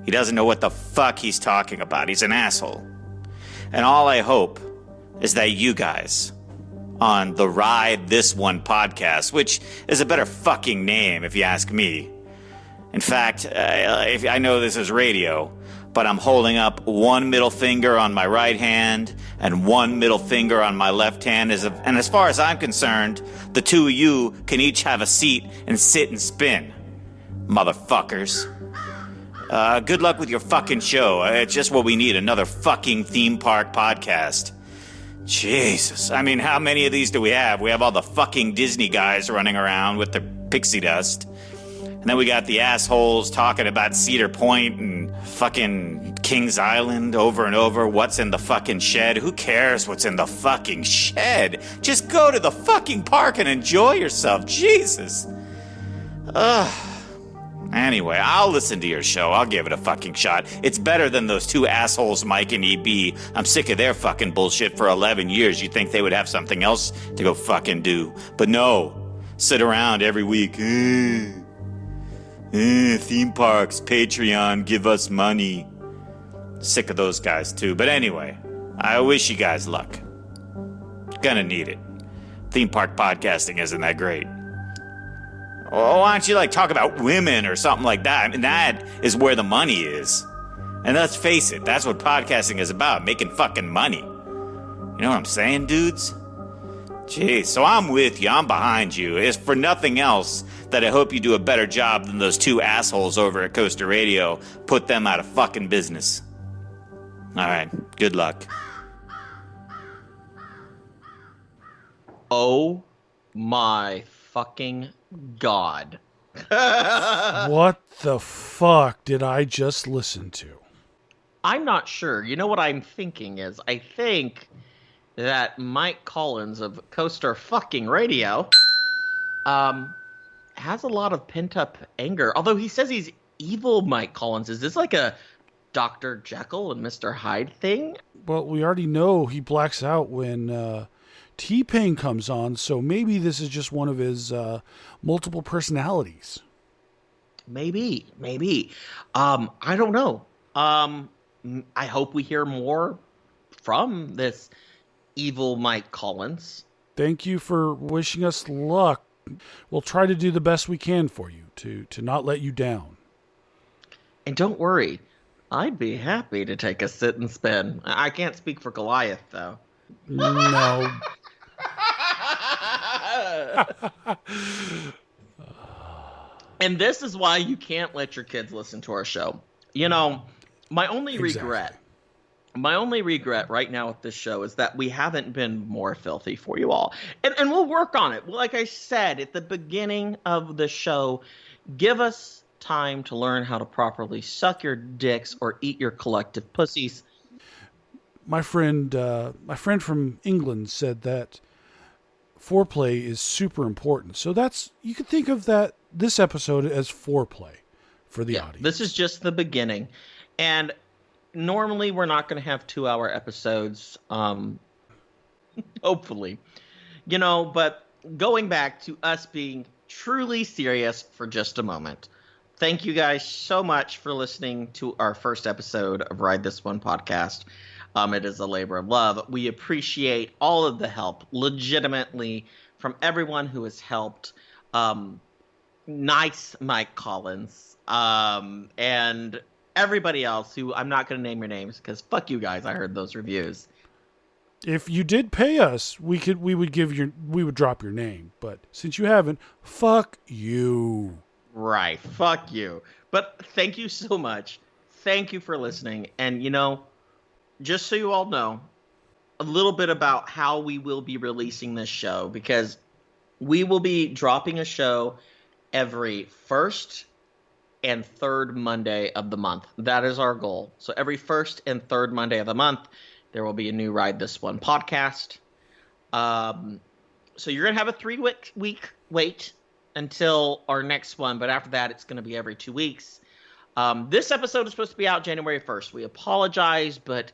He doesn't know what the fuck he's talking about. He's an asshole. And all I hope is that you guys, on the Ride This One podcast, which is a better fucking name if you ask me. In fact, if I know this is radio, but I'm holding up one middle finger on my right hand and one middle finger on my left hand. And as far as I'm concerned, the two of you can each have a seat and sit and spin. Motherfuckers. Good luck with your fucking show. It's just what we need, another fucking theme park podcast. Jesus. I mean, how many of these do we have? We have all the fucking Disney guys running around with their pixie dust. And then we got the assholes talking about Cedar Point and fucking Kings Island over and over. What's in the fucking shed? Who cares what's in the fucking shed? Just go to the fucking park and enjoy yourself. Jesus. Ugh. Anyway, I'll listen to your show. I'll give it a fucking shot. It's better than those two assholes, Mike and EB. I'm sick of their fucking bullshit for 11 years. You'd think they would have something else to go fucking do. But no. Sit around every week. Theme parks, Patreon, give us money. Sick of those guys too. But anyway, I wish you guys luck. Gonna need it. Theme park podcasting isn't that great. Well, why don't you talk about women or something like that? I mean, that is where the money is. And let's face it, that's what podcasting is about, making fucking money. You know what I'm saying, dudes? Jeez, so I'm with you. I'm behind you. It's for nothing else that I hope you do a better job than those two assholes over at Coaster Radio. Put them out of fucking business. All right, good luck. Oh my fucking God. What the fuck did I just listen to? I'm not sure. You know what I'm thinking is, I think that Mike Collins of Coaster fucking Radio has a lot of pent-up anger. Although he says he's evil Mike Collins. Is this like a Dr. Jekyll and Mr. Hyde thing? Well, we already know he blacks out when T-Pain comes on, so maybe this is just one of his multiple personalities. Maybe. I don't know. I hope we hear more from this evil Mike Collins. Thank you for wishing us luck. We'll try to do the best we can for you to not let you down. And don't worry, I'd be happy to take a sit and spin. I can't speak for Goliath, though. No. And this is why you can't let your kids listen to our show. You know, my only regret right now with this show is that we haven't been more filthy for you all. And we'll work on it. Like I said at the beginning of the show, give us time to learn how to properly suck your dicks or eat your collective pussies. My friend from England said that foreplay is super important. So you could think of this episode as foreplay for the audience. This is just the beginning. And normally we're not going to have 2-hour episodes, hopefully. But going back to us being truly serious for just a moment. Thank you guys so much for listening to our first episode of Ride This One podcast. It is a labor of love. We appreciate all of the help, legitimately, from everyone who has helped. Nice Mike Collins, and everybody else who I'm not going to name your names because fuck you guys. I heard those reviews. If you did pay us, we would drop your name. But since you haven't, fuck you. Right, fuck you. But thank you so much. Thank you for listening. And just so you all know, a little bit about how we will be releasing this show, because we will be dropping a show every first and third Monday of the month. That is our goal. So every first and third Monday of the month, there will be a new Ride This One podcast. So you're going to have a 3-week wait until our next one, but after that, it's going to be every 2 weeks. This episode is supposed to be out January 1st. We apologize, but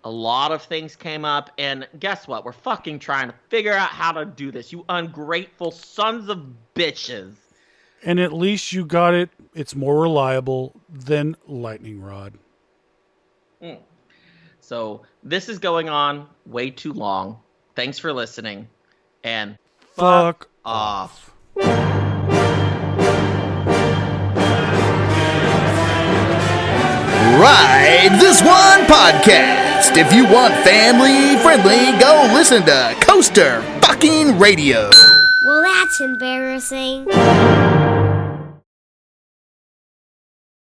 a lot of things came up, and guess what? We're fucking trying to figure out how to do this, you ungrateful sons of bitches. And at least you got it. It's more reliable than lightning rod. So this is going on way too long. Thanks for listening. and Fuck off. Ride This One Podcast. If you want family friendly, go listen to Coaster fucking Radio. Well, that's embarrassing.